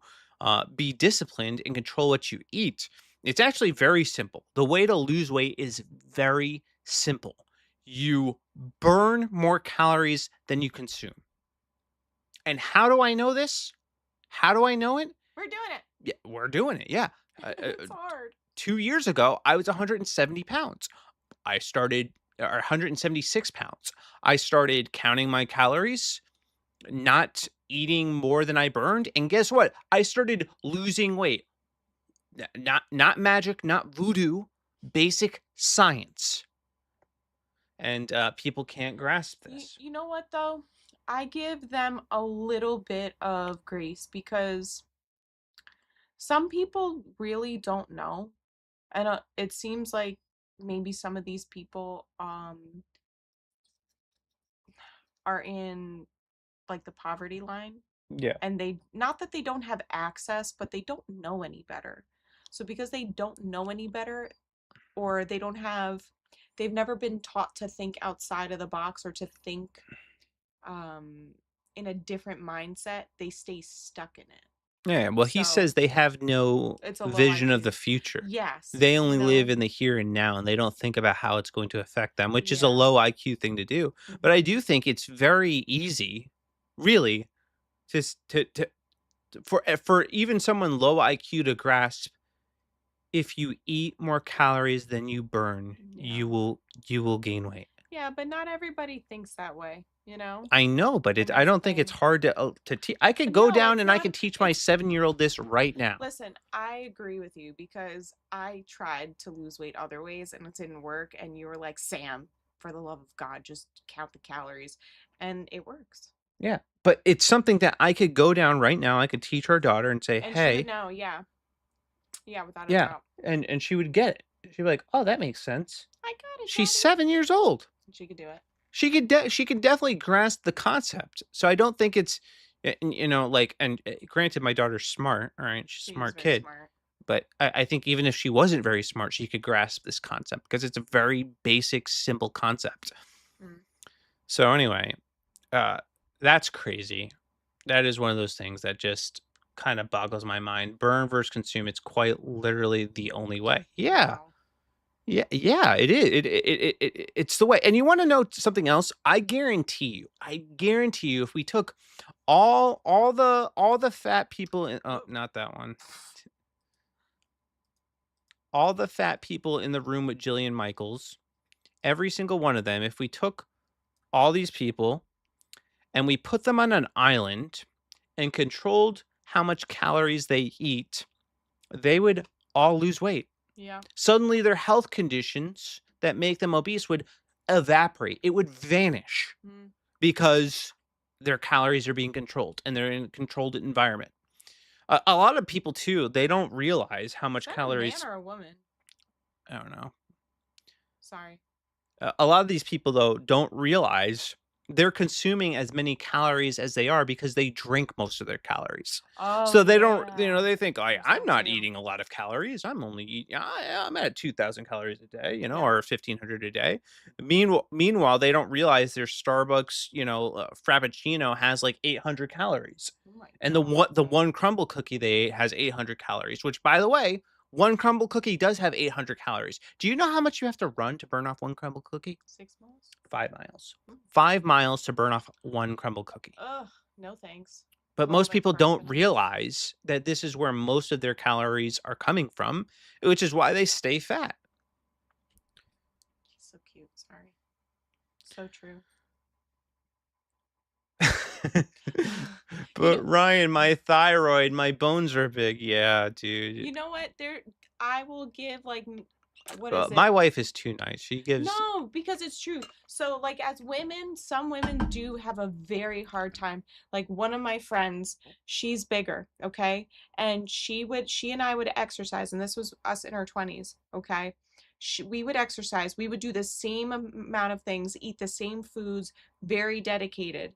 be disciplined and control what you eat. It's actually very simple. The way to lose weight is very simple. You burn more calories than you consume. And how do I know this? How do I know it? We're doing it. Yeah, we're doing it. Yeah. It's hard. 2 years ago, I was 170 pounds. I started, or 176 pounds. I started counting my calories, not eating more than I burned, and guess what? I started losing weight. Not magic, not voodoo, basic science. And people can't grasp You, this. you know what though? I give them a little bit of grace because some people really don't know. And it seems like maybe some of these people are in like the poverty line, Yeah. and they, not that they don't have access, but they don't know any better. So because they don't know any better, or they've never been taught to think outside of the box, or to think um in a different mindset, they stay stuck in it. Yeah. Well, he So says they have no it's a low vision of IQ. the future. Yes, They only live in the here and now, and they don't think about how it's going to affect them, which is a yeah. low IQ thing to do. But I Mhm. do think it's very easy, really, just for even someone low IQ to grasp. If you eat more calories than you burn, Yeah. you will gain weight. Yeah, but not everybody thinks that way, you know? I know, but And I that's the don't think it's thing. hard to teach. I could go No, down it's and I not. could teach my 7-year-old this right now. Listen, I agree with you because I tried to lose weight other ways and it didn't work. And you were like, Sam, for the love of God, just count the calories. And it works. Yeah, but it's something that I could go down right now. I could teach our daughter and say, And she would "Hey, know, yeah. Yeah, without a yeah," doubt. and she would get it. She'd be like, "Oh, that makes sense." I got it, She's Daddy. 7 years old. She could do it. She could definitely grasp the concept. So I don't think it's like, and granted, my daughter's smart. All right, she's a She is smart very kid. smart. But I think even if she wasn't very smart, she could grasp this concept because it's a very basic, simple concept. Mm. So anyway, uh, that's crazy. That is one of those things that just kind of boggles my mind. Burn versus consume. It's quite literally the only way. Yeah. Wow. Yeah, yeah, it is. It's the way. And you want to know something else? I guarantee you, if we took all the fat people in, oh, not that one, all the fat people in the room with Jillian Michaels, every single one of them, if we took all these people and we put them on an island and controlled how much calories they eat, they would all lose weight. Yeah. Suddenly their health conditions that make them obese would evaporate. It would vanish Mm. because their calories are being controlled and they're in a controlled environment. A lot of people too, they don't realize how Is much that a man calories. or a woman? I don't know. Sorry. A lot of these people though don't realize they're consuming as many calories as they are because they drink most of their calories. Oh So they don't, yeah. they think, There's I'm that not too. eating a lot of calories. I'm only eating, I'm at 2,000 calories a day, Yeah. or 1,500 a day. Meanwhile, they don't realize their Starbucks, Frappuccino has like 800 calories. Oh my And god. the one crumble cookie they ate has 800 calories, which by the way, one crumble cookie does have 800 calories. Do you know how much you have to run to burn off one crumble cookie? 6 miles? 5 miles. Mm. 5 miles to burn off one crumble cookie. Ugh, no thanks. But Well, most like people fries don't and ice. realize that this is where most of their calories are coming from, which is why they stay fat. He's so cute. Sorry. So true. But Ryan, my thyroid, my bones are big. Yeah, dude. You know what? I will give like, what is it? My wife is too nice. She gives. No, because it's true. So, like, as women, some women do have a very hard time. Like, one of my friends, she's bigger, okay? And she and I would exercise, and this was us in our 20s, okay? We would exercise, we would do the same amount of things, eat the same foods, very dedicated.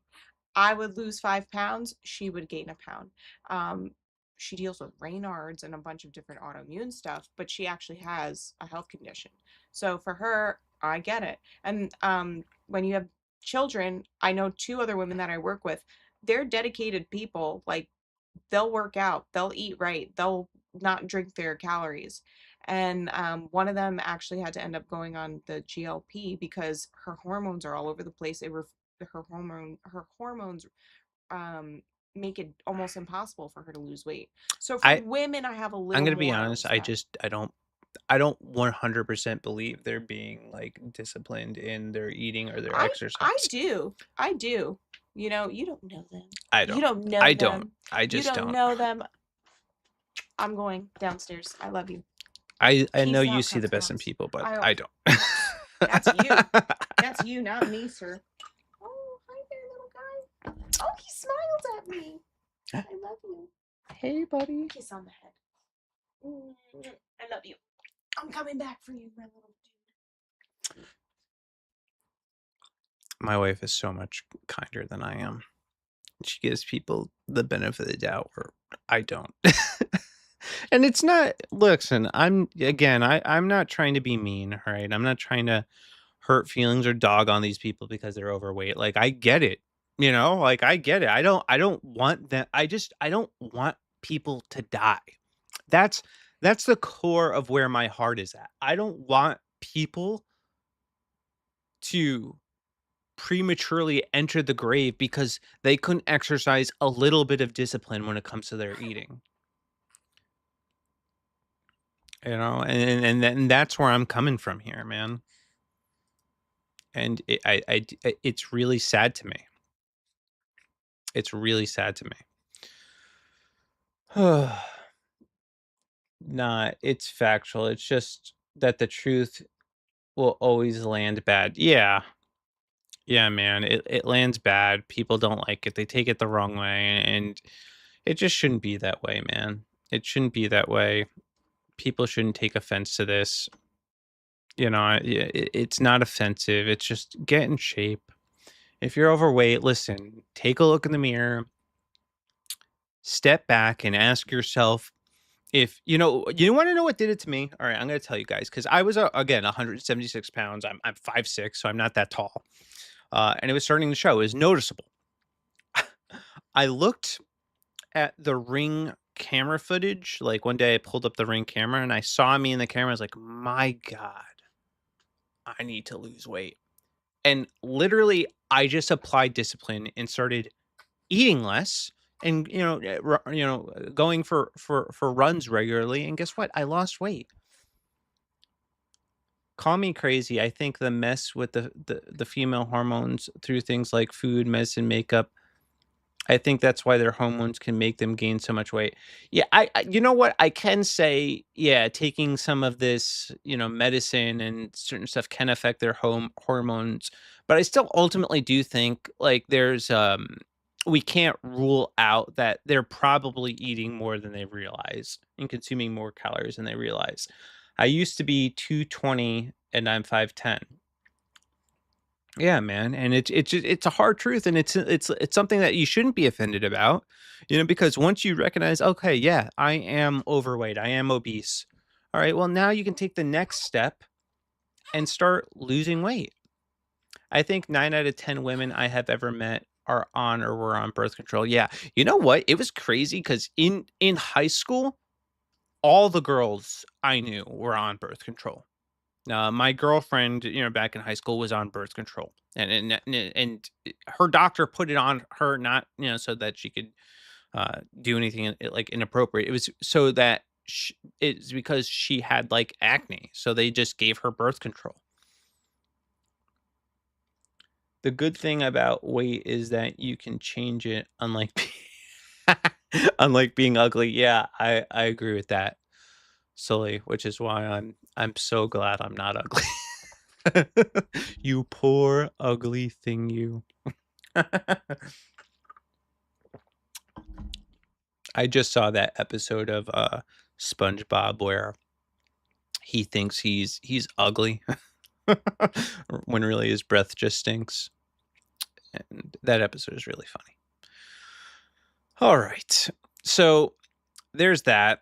I would lose 5 pounds, she would gain a pound. She deals with Raynaud's and a bunch of different autoimmune stuff, but she actually has a health condition. So for her, I get it. And when you have children, I know two other women that I work with, they're dedicated people. Like, they'll work out, they'll eat right, they'll not drink their calories. And one of them actually had to end up going on the GLP because her hormones are all over the place. Her hormones um make it almost impossible for her to lose weight. So for I women, I have a I'm little gonna be more honest. respect. I don't 100% believe they're being like disciplined in their eating or their I exercise. do. I do. You know, you don't know them. I You don't. don't know I don't. them. I You just don't don't. know them. I'm going downstairs. I love you. I know Peace you out, see the best in customers. people, but I I don't. That's you. That's you, not me, sir. Oh, hi there, little guy. Oh, he smiled at me. I love you. Hey, buddy. Kiss on the head. I love you. I'm coming back for you, my little dude. My wife is so much kinder than I am. She gives people the benefit of the doubt where I don't. And it's not, listen, I'm not trying to be mean, all right? I'm not trying to hurt feelings or dog on these people because they're overweight. Like I get it. Like I get it. I don't want that. I don't want people to die. That's that's the core of where my heart is at. I don't want people to prematurely enter the grave because they couldn't exercise a little bit of discipline when it comes to their eating. And that's where I'm coming from here, man. And it's really sad to me. It's really sad to me. Nah, it's factual. It's just that the truth will always land bad. Yeah. Yeah, man. It lands bad. People don't like it. They take it the wrong way. And it just shouldn't be that way, man. It shouldn't be that way. People shouldn't take offense to this. It's not offensive. It's just get in shape. If you're overweight, listen, take a look in the mirror, step back and ask yourself if you want to know what did it to me. All right, I'm going to tell you guys because I was again 176 pounds. I'm 5'6", so I'm not that tall. And it was starting to show. It was noticeable. I looked at the Ring camera footage. Like one day I pulled up the Ring camera and I saw me in the camera. I was like, my God, I need to lose weight. And literally, I just applied discipline and started eating less and going for runs regularly. And guess what? I lost weight. Call me crazy. I think the mess with the female hormones through things like food, medicine, makeup I think that's why their hormones can make them gain so much weight. Yeah, you know what? I can say, yeah, taking some of this, medicine and certain stuff can affect their hormones, but I still ultimately do think like we can't rule out that they're probably eating more than they realize and consuming more calories than they realize. I used to be 220 and I'm 5'10". Yeah, man, and it's a hard truth, and it's something that you shouldn't be offended about, because once you recognize, okay, yeah, I am overweight, I am obese. All right, well, now you can take the next step and start losing weight. I think 9 out of 10 women I have ever met are on or were on birth control. Yeah, you know what? It was crazy because in high school, all the girls I knew were on birth control. My girlfriend, back in high school was on birth control, and her doctor put it on her not, so that she could do anything like inappropriate. It was so that it's because she had like acne, so they just gave her birth control. The good thing about weight is that you can change it, unlike unlike being ugly. Yeah, I agree with that, Sully, which is why I'm so glad I'm not ugly. You poor ugly thing, you. I just saw that episode of SpongeBob where he thinks he's ugly when really his breath just stinks. And that episode is really funny. All right. So there's that.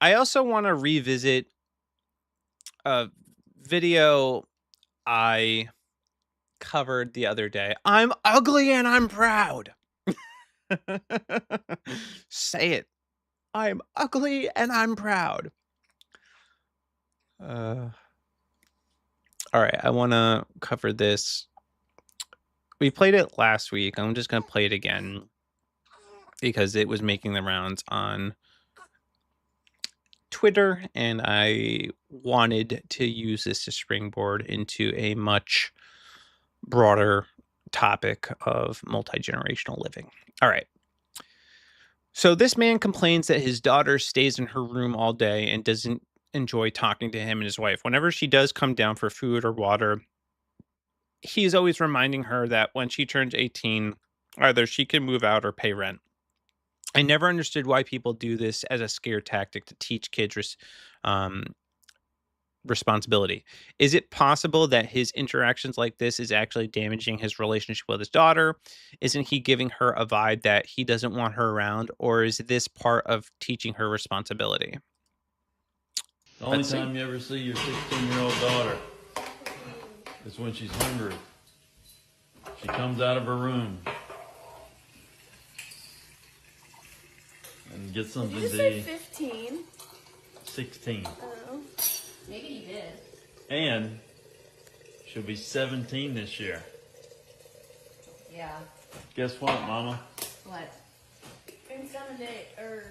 I also want to revisit a video I covered the other day. I'm ugly and I'm proud. Say it. I'm ugly and I'm proud. All right, I want to cover this. We played it last week. I'm just going to play it again because it was making the rounds on Twitter, and I wanted to use this to springboard into a much broader topic of multi-generational living. All right. So this man complains that his daughter stays in her room all day and doesn't enjoy talking to him and his wife. Whenever she does come down for food or water, he's always reminding her that when she turns 18, either she can move out or pay rent. I never understood why people do this as a scare tactic to teach kids um, responsibility. Is it possible that his interactions like this is actually damaging his relationship with his daughter? Isn't he giving her a vibe that he doesn't want her around, or is this part of teaching her responsibility? The only time you ever see your 16-year-old daughter is when she's hungry. She comes out of her room and gets something Did you to say eat. 15? 16. Oh. Maybe you did. And she'll be 17 this year. Yeah. Guess what, Mama? What? In 7 days, or...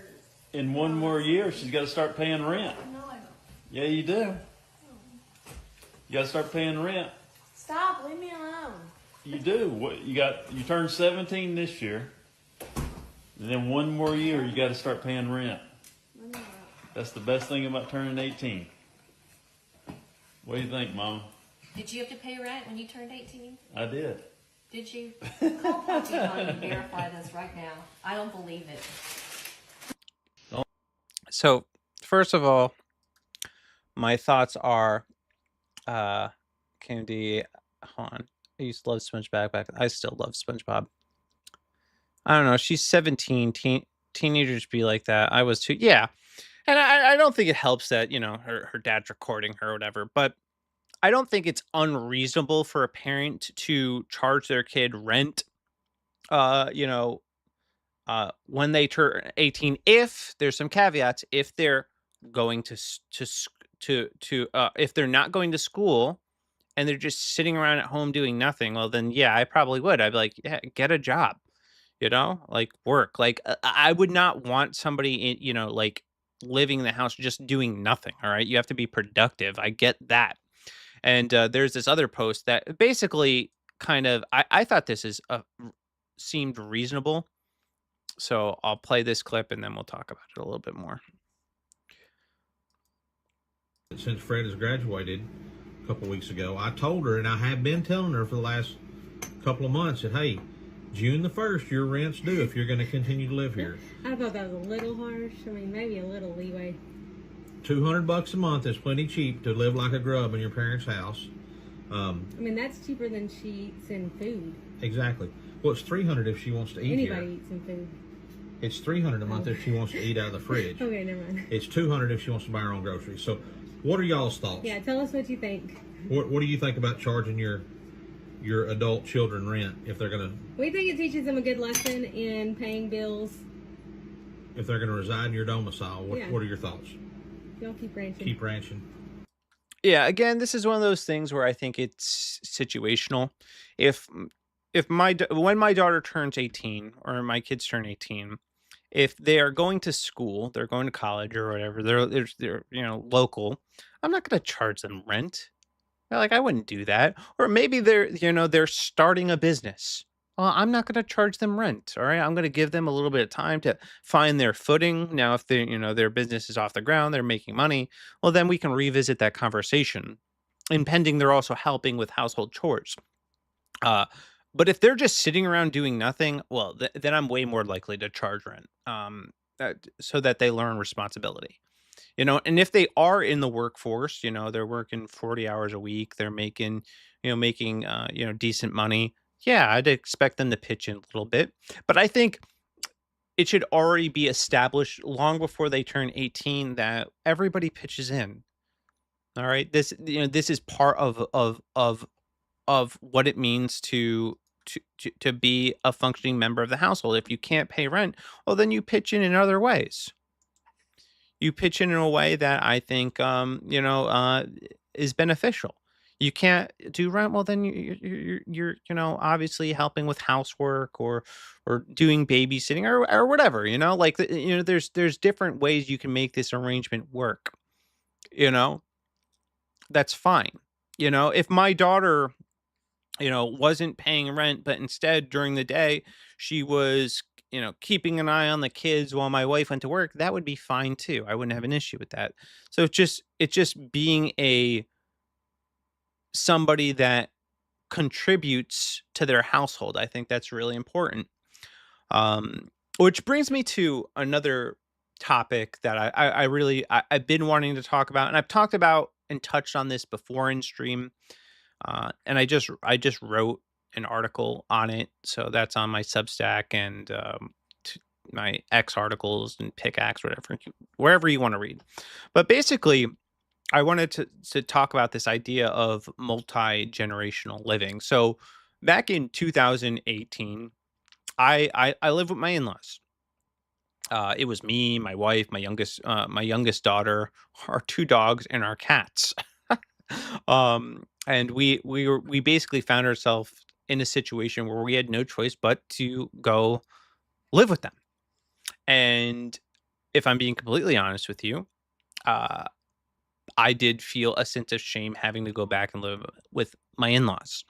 In one more year, she's got to start paying rent. No, I don't. Yeah, you do. You got to start paying rent. Stop, leave me alone. You do. What you turn 17 this year. And then one more year, you got to start paying rent. That's the best thing about turning 18. What do you think, Mom? Did you have to pay rent when you turned 18? I did. Did you? Call Poppy and verify this right now. I don't believe it. So, first of all, my thoughts are, Candy, hold on. I used to love SpongeBob back. I still love SpongeBob. I don't know. She's 17. Teenagers be like that. I was too. Yeah. And I don't think it helps that, her dad's recording her or whatever. But I don't think it's unreasonable for a parent to charge their kid rent, uh, you know, when they turn 18, if there's some caveats, if they're going to if they're not going to school and they're just sitting around at home doing nothing, well then yeah, I probably would. I'd be like, yeah, get a job, like work. Like I would not want somebody like living in the house just doing nothing. All right, you have to be productive. I get that. And there's this other post that basically kind of I thought this seemed reasonable. So I'll play this clip and then we'll talk about it a little bit more. Since Fred has graduated a couple weeks ago, I told her, and I have been telling her for the last couple of months, that hey, June the 1st, your rent's due if you're going to continue to live here. I thought that was a little harsh. I mean, maybe a little leeway. $200 a month is plenty cheap to live like a grub in your parents' house. I mean, that's cheaper than she eats in food. Exactly. Well, it's $300 if she wants to eat Anybody here. eats in food. It's $300 a month if she wants to eat out of the fridge. Okay, never mind. It's $200 if she wants to buy her own groceries. So, what are y'all's thoughts? Yeah, tell us what you think. What do you think about charging your adult children rent if they're gonna We think it teaches them a good lesson in paying bills. reside in your domicile? Yeah. What are your thoughts? Y'all keep ranching. Keep ranching. Yeah, again, this is one of those things where I think it's situational. If when my daughter turns 18 or my kids turn 18, if they are going to school, they're going to college or whatever, they're local, I'm not going to charge them rent. Like, I wouldn't do that. Or maybe they're starting a business. Well, I'm not going to charge them rent. All right. I'm going to give them a little bit of time to find their footing. Now, if their business is off the ground, they're making money. Well, then we can revisit that conversation. And pending, they're also helping with household chores. Uh, but if they're just sitting around doing nothing, well, then I'm way more likely to charge rent. So that they learn responsibility. And if they are in the workforce, they're working 40 hours a week, they're making decent money. Yeah, I'd expect them to pitch in a little bit. But I think it should already be established long before they turn 18 that everybody pitches in. All right. This is part of what it means to be a functioning member of the household. If you can't pay rent, well, then you pitch in other ways. You pitch in a way that I think, is beneficial. You can't do rent, well, then you're obviously helping with housework or doing babysitting or whatever. Like there's different ways you can make this arrangement work. You know, that's fine. If my daughter wasn't paying rent, but instead during the day she was, keeping an eye on the kids while my wife went to work, that would be fine too. I wouldn't have an issue with that. So it's just being somebody that contributes to their household. I think that's really important. Which brings me to another topic that I've been wanting to talk about, and I've talked about and touched on this before in stream. And I just wrote an article on it, so that's on my Substack and my X articles and Pickaxe, whatever, wherever you want to read. But basically, I wanted to talk about this idea of multi-generational living. So back in 2018, I lived with my in-laws. It was me, my wife, my youngest daughter, our two dogs, and our cats. And we basically found ourselves in a situation where we had no choice but to go live with them. And if I'm being completely honest with you, uh, I did feel a sense of shame having to go back and live with my in-laws.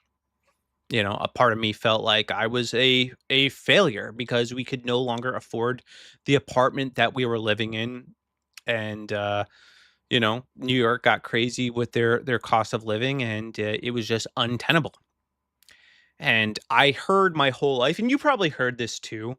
A part of me felt like I was a failure because we could no longer afford the apartment that we were living in. And New York got crazy with their cost of living, and it was just untenable. And I heard my whole life, and you probably heard this too,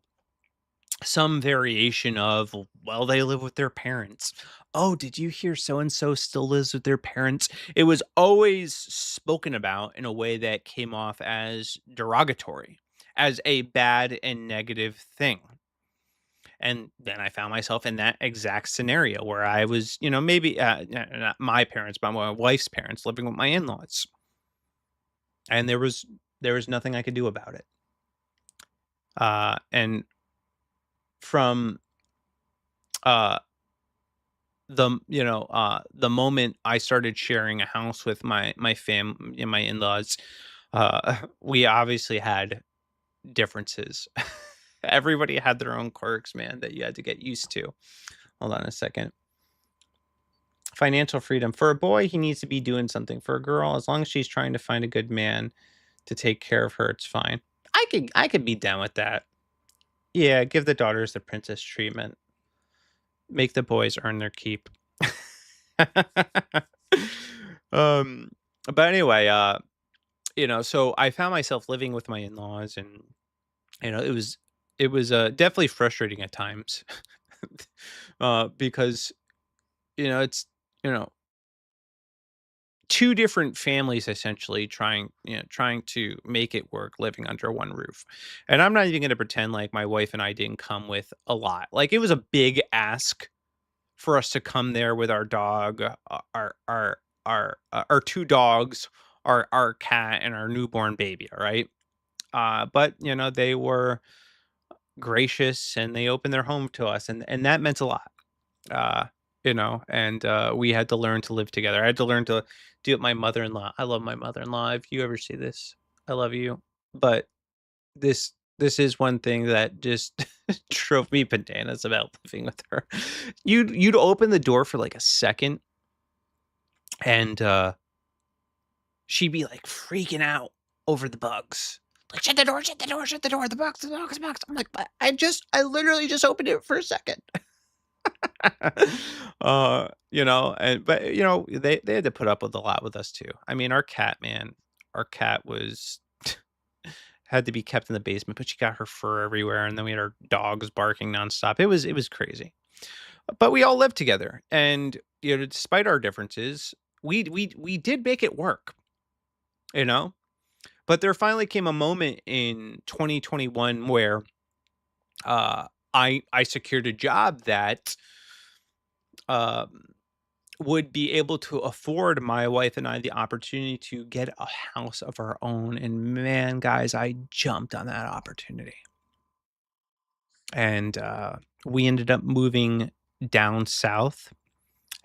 some variation of, well, they live with their parents. Oh, did you hear so and so still lives with their parents? It was always spoken about in a way that came off as derogatory, as a bad and negative thing. And then I found myself in that exact scenario where I was, maybe not my parents, but my wife's parents living with my in-laws. And there was nothing I could do about it. And from uh the moment I started sharing a house with my in-laws, we obviously had differences. Everybody had their own quirks, man, that you had to get used to. Hold on a second. Financial freedom. For a boy, he needs to be doing something. For a girl, as long as she's trying to find a good man to take care of her, it's fine. I could be down with that. Yeah, give the daughters the princess treatment. Make the boys earn their keep. Um, but anyway, so I found myself living with my in-laws, and it was definitely frustrating at times. Because it's you know two different families essentially trying to make it work living under one roof. And I'm not even going to pretend like my wife and I didn't come with a lot. Like, it was a big ask for us to come there with our dog, our two dogs, our cat, and our newborn baby. All right. But they were gracious, and they opened their home to us, and that meant a lot. uh and we had to learn to live together. I had to learn to deal with my mother-in-law. I love my mother-in-law. If you ever see this, I love you. But this is one thing that just drove me bananas about living with her. You'd open the door for like a second, and she'd be like freaking out over the bugs. Like, shut the door, shut the door, shut the door, the bugs, the bugs, the bugs. I'm like, but I literally just opened it for a second. They had to put up with a lot with us too. I mean, our cat, man, our cat was had to be kept in the basement, but she got her fur everywhere, and then we had our dogs barking nonstop. It was crazy. But we all lived together, and despite our differences, we did make it work, you know. But there finally came a moment in 2021 where uh I secured a job that um would be able to afford my wife and I the opportunity to get a house of our own. And man, guys, I jumped on that opportunity. And we ended up moving down south,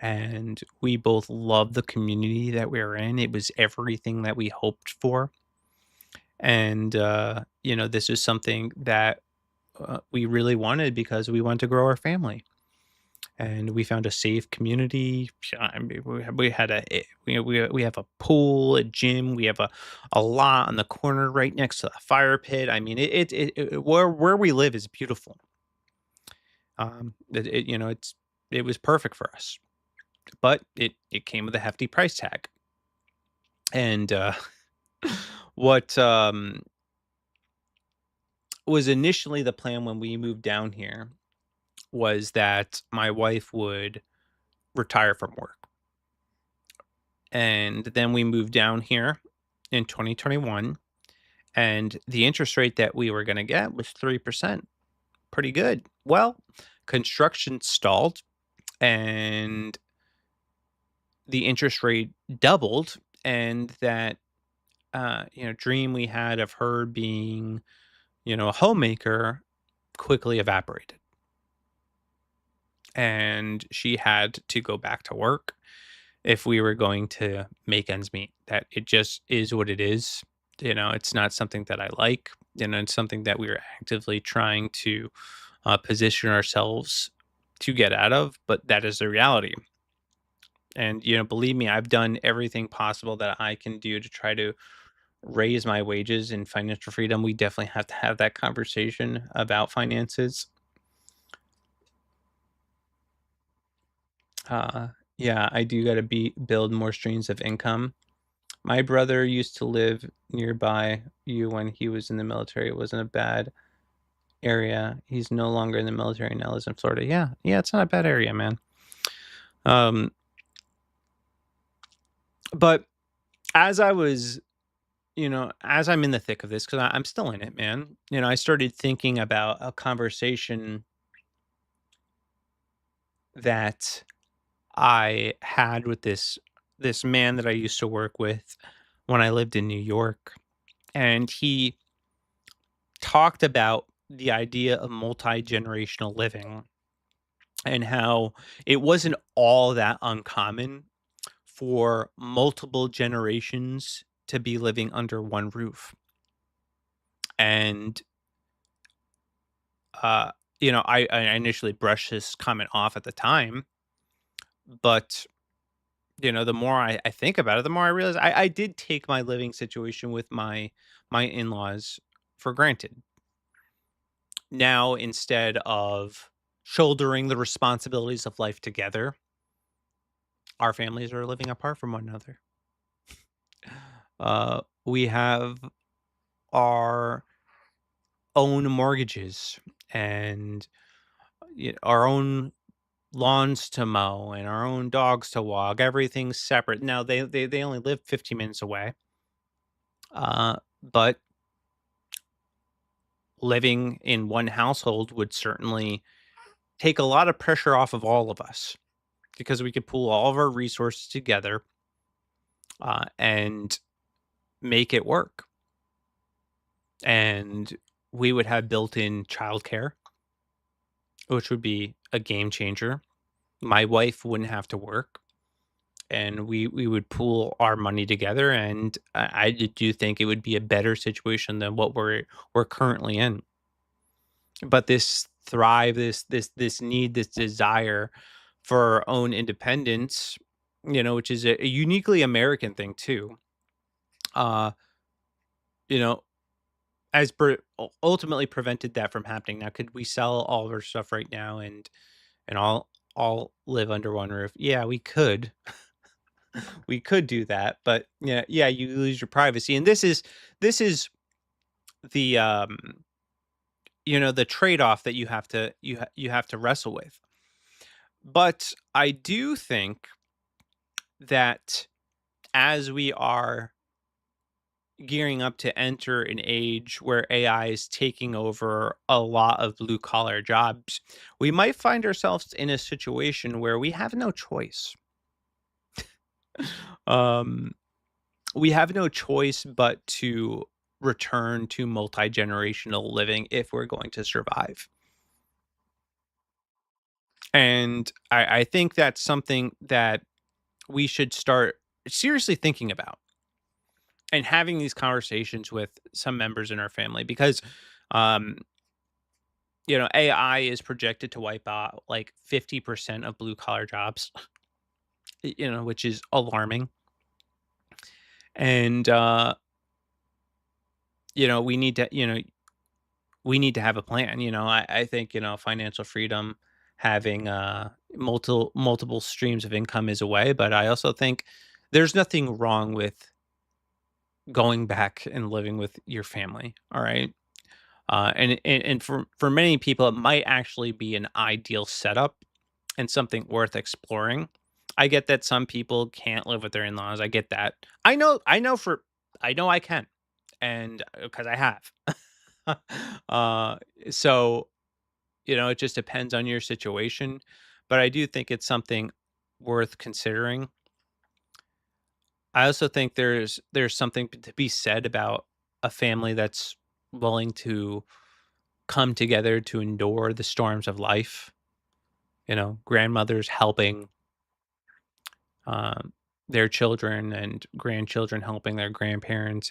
and we both loved the community that we were in. It was everything that we hoped for. And, this is something that we really wanted because we wanted to grow our family. And we found a safe community. I mean, we had we have a pool, a gym, we have a lot on the corner right next to the fire pit. I mean, where we live is beautiful. It was perfect for us, but it came with a hefty price tag. And what was initially the plan when we moved down here was that my wife would retire from work. And then we moved down here in 2021, and the interest rate that we were going to get was 3%. Pretty good. Well, construction stalled, and the interest rate doubled, and that dream we had of her being, a homemaker quickly evaporated. And she had to go back to work if we were going to make ends meet. That it just is what it is. It's not something that I like. It's something that we are actively trying to position ourselves to get out of, but that is the reality. And, believe me, I've done everything possible that I can do to try to raise my wages and financial freedom. We definitely have to have that conversation about finances. Uh, yeah, I do got to build more streams of income. My brother used to live nearby you when he was in the military. It wasn't a bad area. He's no longer in the military now, lives in Florida. Yeah, yeah, it's not a bad area, man. Um, but as I was, as I'm in the thick of this, because I'm still in it, man. I started thinking about a conversation that I had with this man that I used to work with when I lived in New York, and he talked about the idea of multi-generational living, and how it wasn't all that uncommon for multiple generations to be living under one roof. And I initially brushed this comment off at the time, but the more I think about it, the more I realize I did take my living situation with my in-laws for granted. now instead of shouldering the responsibilities of life together, our families are living apart from one another. We have our own mortgages and our own lawns to mow and our own dogs to walk. Everything's separate. Now they only live 15 minutes away. But living in one household would certainly take a lot of pressure off of all of us because we could pool all of our resources together and make it work. And we would have built-in childcare, which would be a game changer. My wife wouldn't have to work, and we would pool our money together. And I do think it would be a better situation than what we're currently in. But this thrive, this need, this desire for our own independence, which is a uniquely American thing too. Uh, you know, ultimately prevented that from happening. Now, could we sell all of our stuff right now and all live under one roof? Yeah, we could. We could do that, but yeah, you lose your privacy, and this is the the trade off that you have to wrestle with. But I do think that as we are gearing up to enter an age where AI is taking over a lot of blue collar jobs, we might find ourselves in a situation where we have no choice. Um, we have no choice but to return to multi-generational living if we're going to survive. And I think that's something that we should start seriously thinking about and having these conversations with some members in our family because um AI is projected to wipe out like 50% of blue collar jobs, which is alarming. And we need to we need to have a plan. I think financial freedom, having multiple streams of income is a way, but I also think there's nothing wrong with going back and living with your family. All right. And for many people, it might actually be an ideal setup and something worth exploring. I get that some people can't live with their in-laws. I get that. I know I can, and because I have. uh, so it just depends on your situation, but I do think it's something worth considering. I also think there's something to be said about a family that's willing to come together to endure the storms of life. Grandmothers helping um, their children and grandchildren helping their grandparents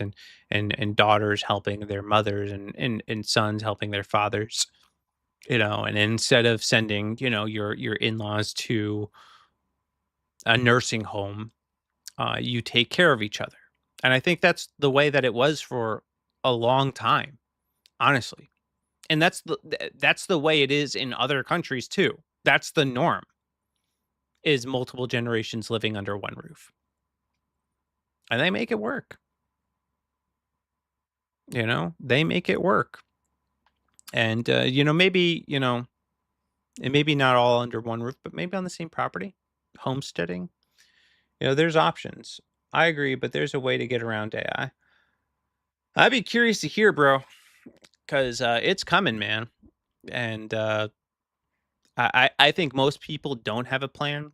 and daughters helping their mothers and sons helping their fathers. And instead of sending your in-laws to a nursing home, you take care of each other. And I think that's the way that it was for a long time, honestly. And that's the way it is in other countries too. That's the norm, is multiple generations living under one roof. And they make it work. They make it work. And maybe, and maybe not all under one roof, but maybe on the same property, homesteading. There's options. I agree, but there's a way to get around AI. I'd be curious to hear, bro, because it's coming, man. And I think most people don't have a plan.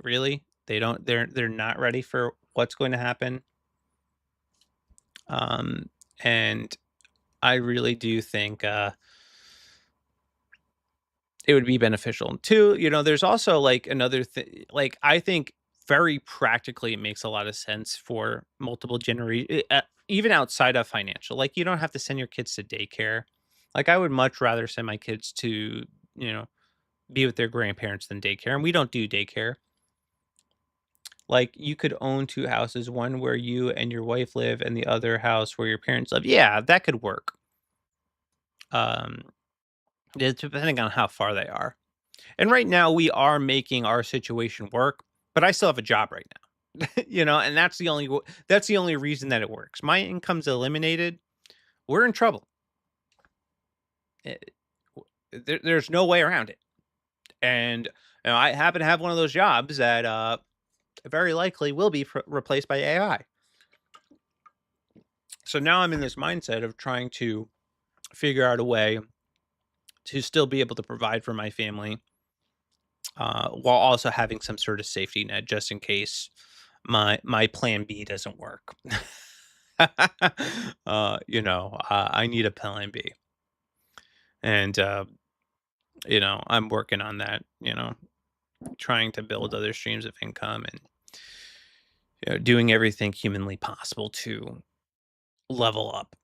Really, they don't. They're not ready for what's going to happen. Um, and I really do think it would be beneficial. Too, there's also like another thing. Like I think very practically, it makes a lot of sense for multiple generation, even outside of financial. Like you don't have to send your kids to daycare. Like I would much rather send my kids to you know be with their grandparents than daycare, and we don't do daycare. Like you could own two houses, one where you and your wife live, and the other house where your parents live. Yeah, that could work. Um, It's depending on how far they are. And right now we are making our situation work, but I still have a job right now. And that's the only reason that it works. My income's eliminated, we're in trouble. Eh, there's no way around it. And I happen to have one of those jobs that very likely will be replaced by AI. So now I'm in this mindset of trying to figure out a way to still be able to provide for my family, while also having some sort of safety net just in case my plan B doesn't work. I need a plan B, and I'm working on that. Trying to build other streams of income and doing everything humanly possible to level up.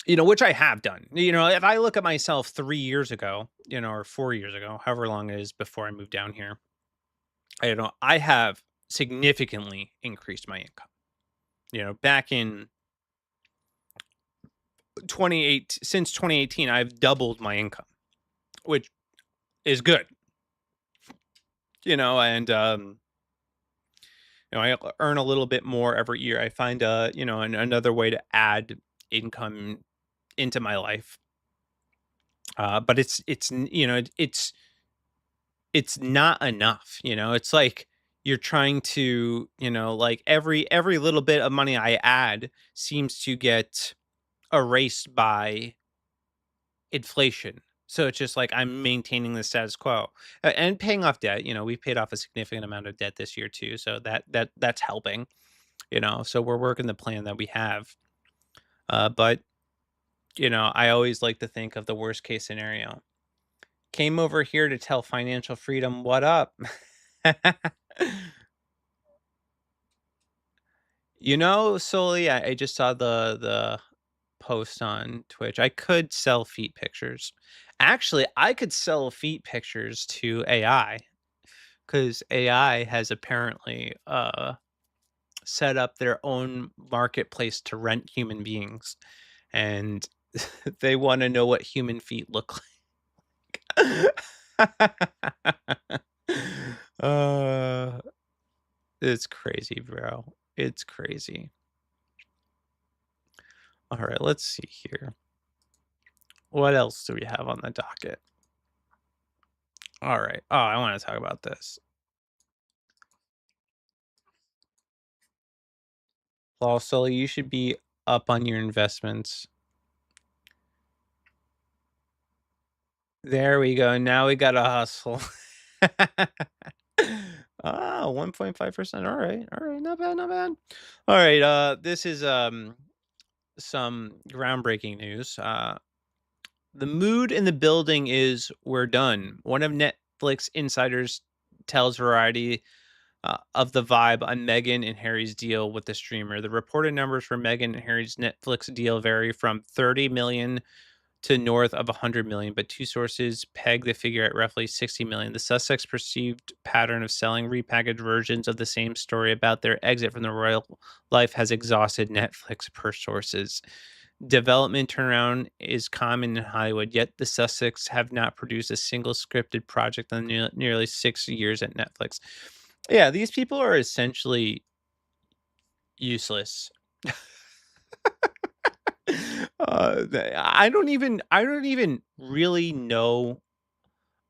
Which I have done. If I look at myself 3 years ago, or 4 years ago, however long it is before I moved down here, I have significantly increased my income. Back in since 2018, I've doubled my income, which is good. And I earn a little bit more every year. I find another way to add income into my life. But it's not enough. It's like you're trying to, like every little bit of money I add seems to get erased by inflation. So it's just like I'm maintaining the status quo and paying off debt. We've paid off a significant amount of debt this year too, so that's helping. So we're working the plan that we have. But I always like to think of the worst case scenario. Came over here to tell financial freedom what up. Solely, I just saw the post on Twitch. I could sell feet pictures. Actually, I could sell feet pictures to AI because AI has apparently set up their own marketplace to rent human beings, and they want to know what human feet look like. uh, it's crazy, bro. It's crazy. All right, let's see here. What else do we have on the docket? All right. Oh, I want to talk about this. Also, you should be up on your investments. There we go. Now we got to hustle. 1.5%. All right. All right. Not bad. Not bad. All right. This is some groundbreaking news. The mood in the building is we're done. One of Netflix insiders tells Variety of the vibe on Meghan and Harry's deal with the streamer. The reported numbers for Meghan and Harry's Netflix deal vary from 30 million to north of 100 million, but two sources peg the figure at roughly 60 million. The Sussex perceived pattern of selling repackaged versions of the same story about their exit from the royal life has exhausted Netflix, per sources. Development turnaround is common in Hollywood, yet the Sussex have not produced a single scripted project in nearly 6 years at Netflix. Yeah, these people are essentially useless. I don't even really know,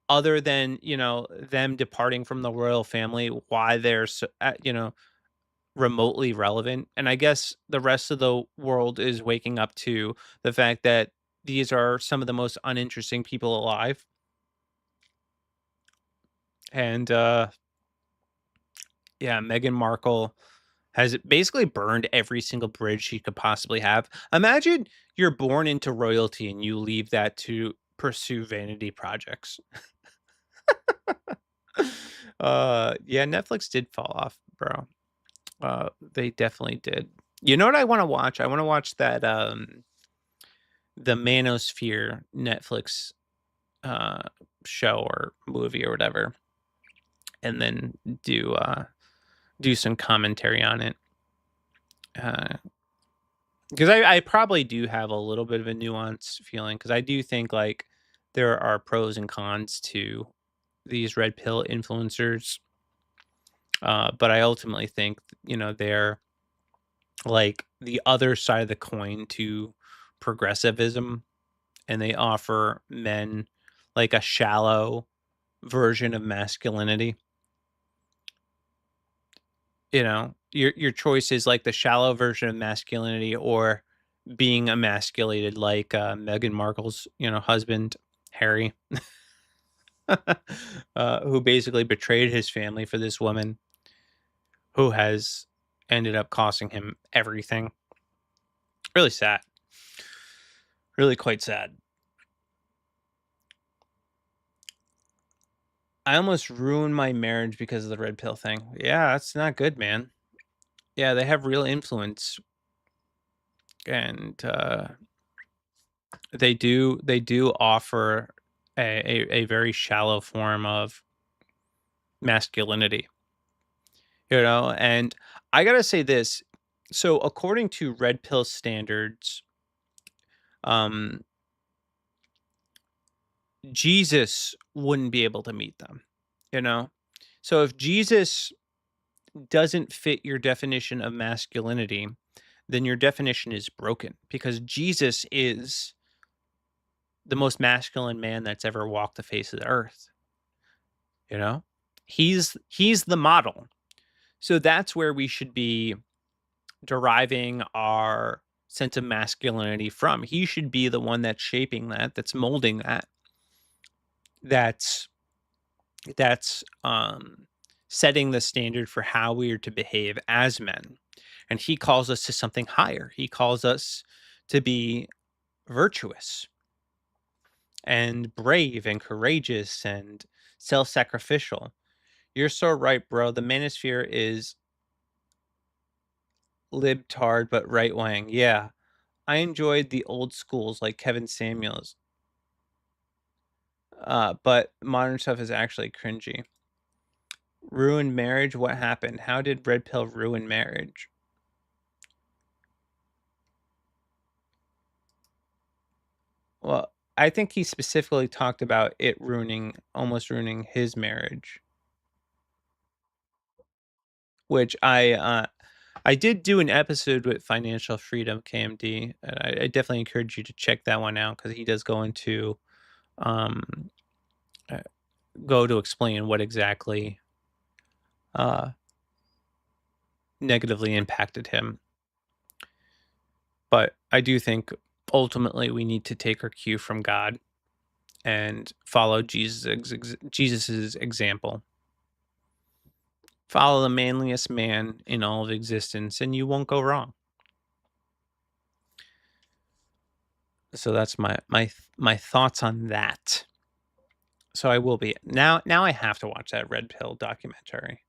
other than them departing from the royal family, why they're so, remotely relevant. And I guess the rest of the world is waking up to the fact that these are some of the most uninteresting people alive. And yeah, Meghan Markle has basically burned every single bridge she could possibly have. Imagine you're born into royalty and you leave that to pursue vanity projects. Yeah, Netflix did fall off, bro. They definitely did. You know what I want to watch? I want to watch that the Manosphere Netflix show or movie or whatever, and then do some commentary on it. Because I probably do have a little bit of a nuanced feeling, because I do think like there are pros and cons to these red pill influencers. But I ultimately think, they're like the other side of the coin to progressivism, and they offer men like a shallow version of masculinity. Your choice is like the shallow version of masculinity or being emasculated like Meghan Markle's, husband, Harry, who basically betrayed his family for this woman who has ended up costing him everything. Really sad. Really quite sad. I almost ruined my marriage because of the red pill thing. Yeah, that's not good, man. Yeah, they have real influence, and they do offer a very shallow form of masculinity, and I gotta say this. So according to red pill standards, um, Jesus wouldn't be able to meet them, you know? So if Jesus doesn't fit your definition of masculinity, then your definition is broken because Jesus is the most masculine man that's ever walked the face of the earth, you know? He's the model. So that's where we should be deriving our sense of masculinity from. He should be the one that's shaping that, that's molding that, that's that's setting the standard for how we are to behave as men. And he calls us to something higher. He calls us to be virtuous and brave and courageous and self-sacrificial. You're so right, bro. The manosphere is libtard but right wing. Yeah. I enjoyed the old schools like Kevin Samuels. But modern stuff is actually cringy. Ruined marriage? What happened? How did red pill ruin marriage? Well, I think he specifically talked about it almost ruining his marriage, which I did do an episode with Financial Freedom KMD, and I definitely encourage you to check that one out because he does go into um uh, go to explain what exactly uh negatively impacted him. But I do think ultimately we need to take our cue from God and follow Jesus's example. Follow the manliest man in all of existence, and you won't go wrong. So that's my thoughts on that. So I will be now. I have to watch that red pill documentary.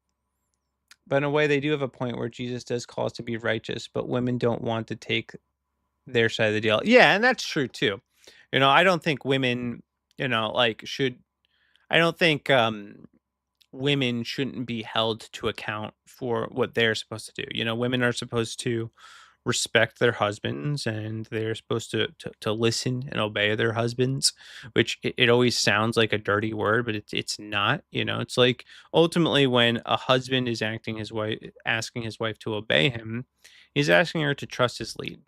But in a way, they do have a point where Jesus does call us to be righteous, but women don't want to take their side of the deal. Yeah, and that's true too. I don't think women, like should. I don't think women shouldn't be held to account for what they're supposed to do. Women are supposed to respect their husbands and they're supposed to listen and obey their husbands, which it always sounds like a dirty word, but it's not. It's like ultimately when a husband is asking his wife to obey him, he's asking her to trust his lead.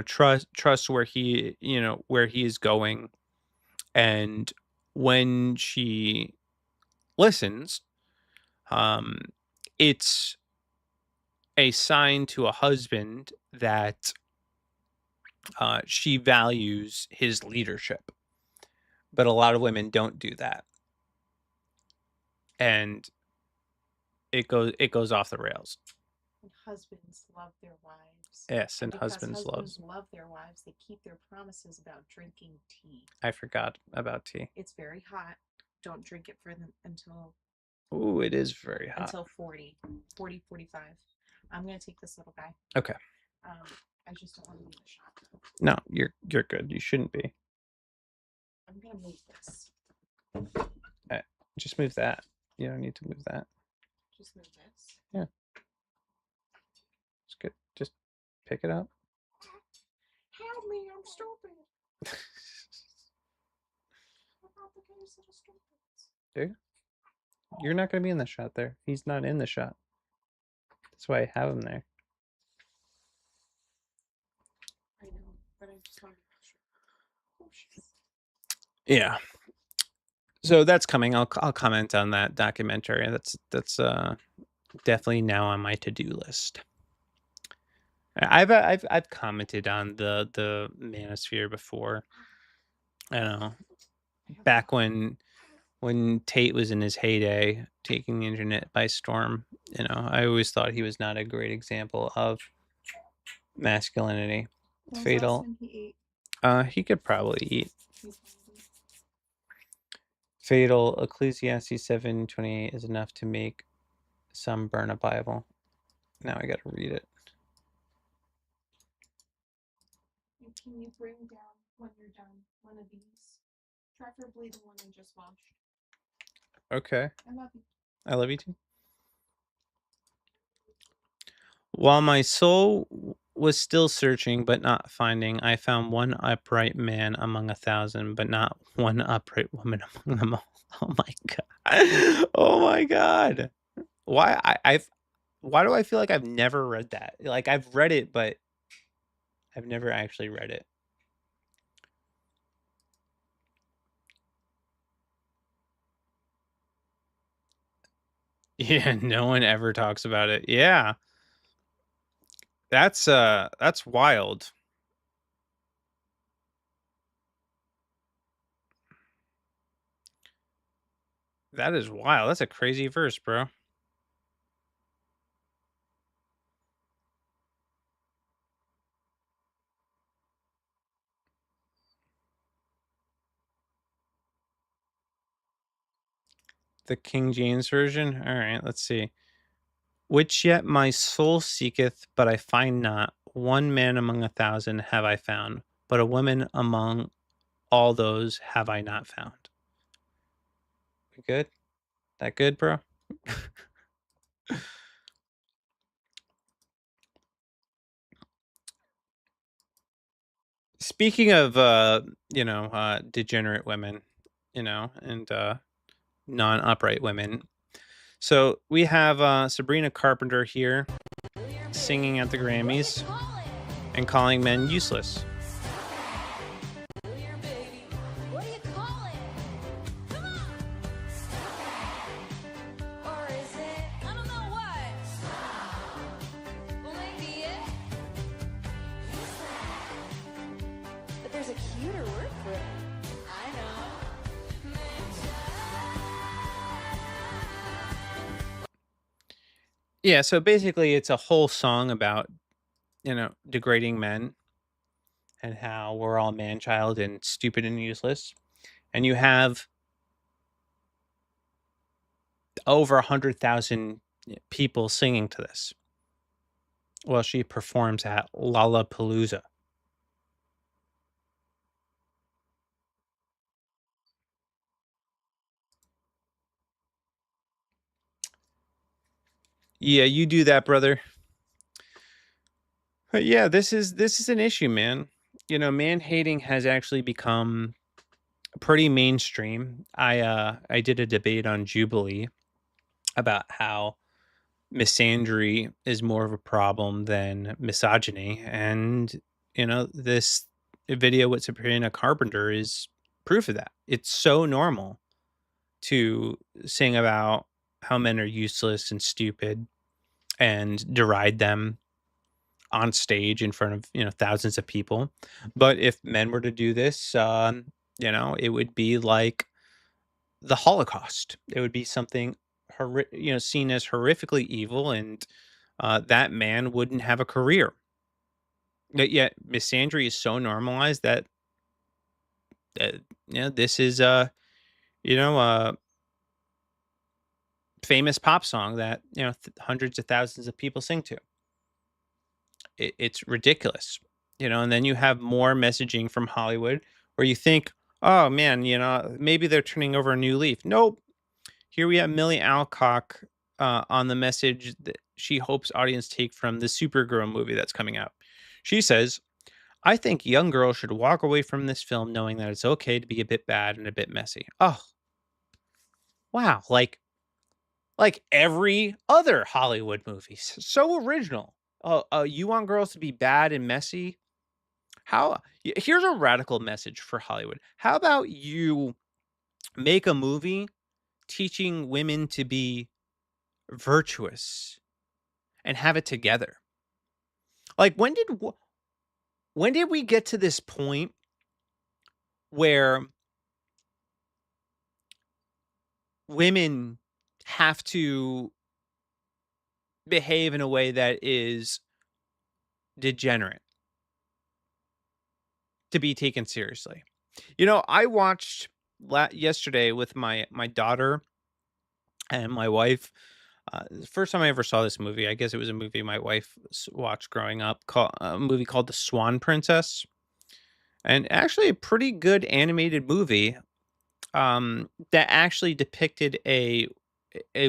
Trust where he is going, and when she listens, um, it's a sign to a husband that she values his leadership. But a lot of women don't do that, and it goes off the rails. And husbands love their wives. Yes, and because husbands love their wives, they keep their promises about drinking tea. I forgot about tea. It's very hot. Don't drink it for them until Ooh, it is very hot. until 40, 45. I'm gonna take this little guy. Okay. I just don't want to leave a shot. No, you're good. You shouldn't be. I'm gonna move this. Just move that. You don't need to move that. Just move this. Yeah. It's good. Just pick it up. Help me! I'm stupid. Dude, you're not gonna be in the shot there. He's not in the shot. That's why I have him there. I know, but I just want to make sure. Yeah. So that's coming. I'll comment on that documentary. That's definitely now on my to-do list. I've commented on the manosphere before. I don't know. Back when Tate was in his heyday, taking the internet by storm, I always thought he was not a great example of masculinity. It's fatal. He could probably eat. Fatal. Ecclesiastes 7:28 is enough to make some burn a Bible. Now I got to read it. Can you bring down when you're done one of these? Preferably the one I just washed. Okay. I love you. I love you too. While my soul was still searching but not finding, I found one upright man among 1,000, but not one upright woman among them all. Oh my god. Oh my god. Why why do I feel like I've never read that? Like I've read it, but I've never actually read it. Yeah, no one ever talks about it. Yeah. That's wild. That is wild. That's a crazy verse, bro. The King James version. All right, let's see. Which yet my soul seeketh, but I find not. One man among 1,000 have I found, but a woman among all those have I not found. We good? That good, bro? Speaking of degenerate women, and non-upright women. So we have Sabrina Carpenter here singing at the Grammys and calling men useless. Yeah, so basically it's a whole song about, degrading men and how we're all man-child and stupid and useless. And you have over 100,000 people singing to this while she performs at Lollapalooza. Yeah, you do that, brother. But yeah, this is an issue, man. Man hating has actually become pretty mainstream. I did a debate on Jubilee about how misandry is more of a problem than misogyny, and this video with Sabrina Carpenter is proof of that. It's so normal to sing about how men are useless and stupid and deride them on stage in front of thousands of people. But if men were to do this, it would be like the Holocaust. It would be something seen as horrifically evil, and that man wouldn't have a career. Yet misandry is so normalized that this is a famous pop song that hundreds of thousands of people sing to. It's ridiculous, and then you have more messaging from Hollywood where you think, oh man, maybe they're turning over a new leaf. Nope. Here we have Millie Alcock on the message that she hopes audience take from the Supergirl movie that's coming out. She says, I think young girls should walk away from this film knowing that it's okay to be a bit bad and a bit messy. Oh, Wow, like every other Hollywood movie. So original. You want girls to be bad and messy? Here's a radical message for Hollywood. How about you make a movie teaching women to be virtuous and have it together? Like when did we get to this point where women have to behave in a way that is degenerate to be taken seriously? I watched yesterday with my daughter and my wife. The first time I ever saw this movie, I guess it was a movie my wife watched growing up, a movie called The Swan Princess, and actually a pretty good animated movie that actually depicted a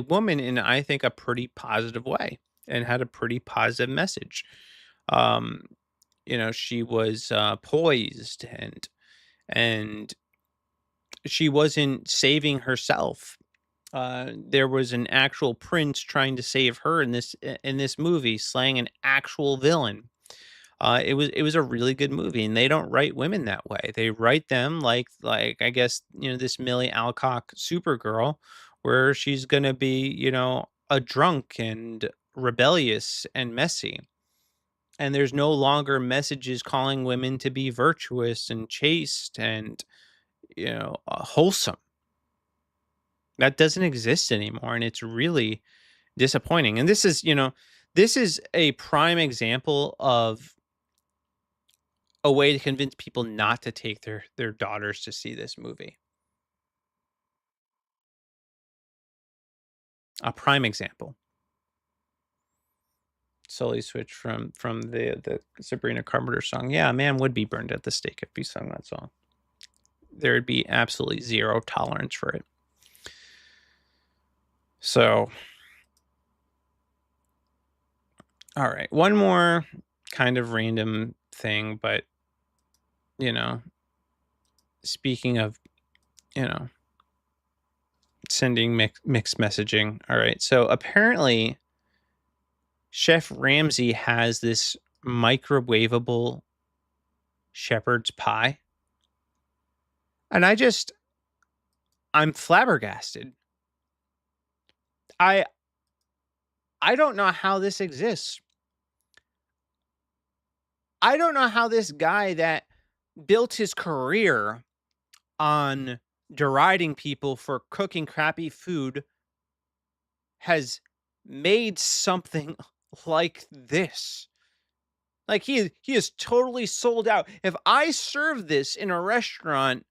woman in, I think, a pretty positive way and had a pretty positive message. Um, she was poised and she wasn't saving herself. There was an actual prince trying to save her in this movie, slaying an actual villain. It was a really good movie, and they don't write women that way. They write them like I guess this Millie Alcock Supergirl, where she's gonna be a drunk and rebellious and messy. And there's no longer messages calling women to be virtuous and chaste and wholesome. That doesn't exist anymore, and it's really disappointing. And this is a prime example of a way to convince people not to take their daughters to see this movie. A prime example. Slowly switch from the Sabrina Carpenter song. Yeah, a man would be burned at the stake if he sung that song. There would be absolutely zero tolerance for it. So, all right, one more kind of random thing, but speaking of, sending mixed messaging. All right, so apparently Chef Ramsay has this microwavable shepherd's pie. And I'm flabbergasted. I I don't know how this exists. I don't know how this guy that built his career on deriding people for cooking crappy food has made something like this. Like he is totally sold out. If I served this in a restaurant,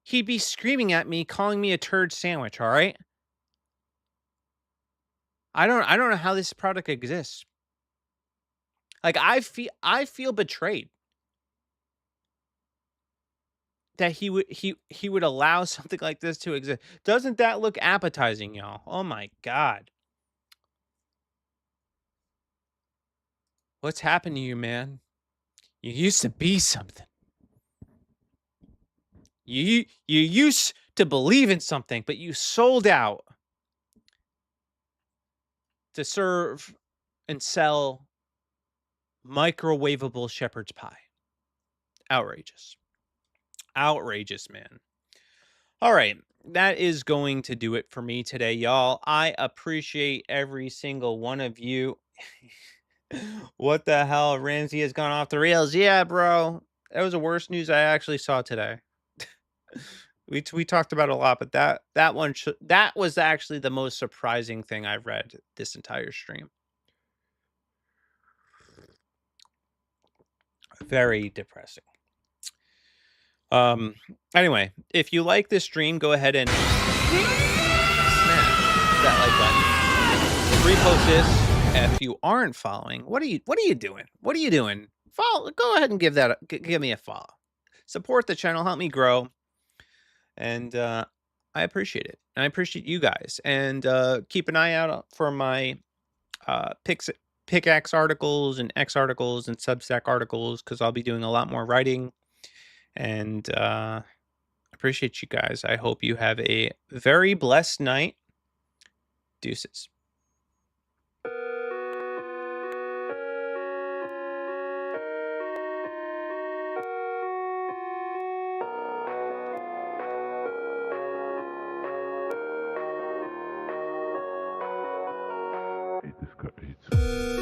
he'd be screaming at me, calling me a turd sandwich, all right? I don't know how this product exists. Like I feel betrayed that he would allow something like this to exist. Doesn't that look appetizing, y'all? Oh my god. What's happened to you, man? You used to be something. You used to believe in something, but you sold out to serve and sell microwavable shepherd's pie. Outrageous. Outrageous, man. All right. That is going to do it for me today, y'all. I appreciate every single one of you. What the hell? Ramsey has gone off the rails. Yeah, bro. That was the worst news I actually saw today. We talked about a lot, but that was actually the most surprising thing I've read this entire stream. Very depressing. Anyway, if you like this stream, go ahead and smash that like button. Repost this. If you aren't following, what are you doing? What are you doing? Follow. Go ahead and give me a follow. Support the channel, help me grow, and I appreciate it. I appreciate you guys, and keep an eye out for my pickaxe articles and X articles and Substack articles, because I'll be doing a lot more writing, and Appreciate you guys. I hope you have a very blessed night. Deuces. This cut.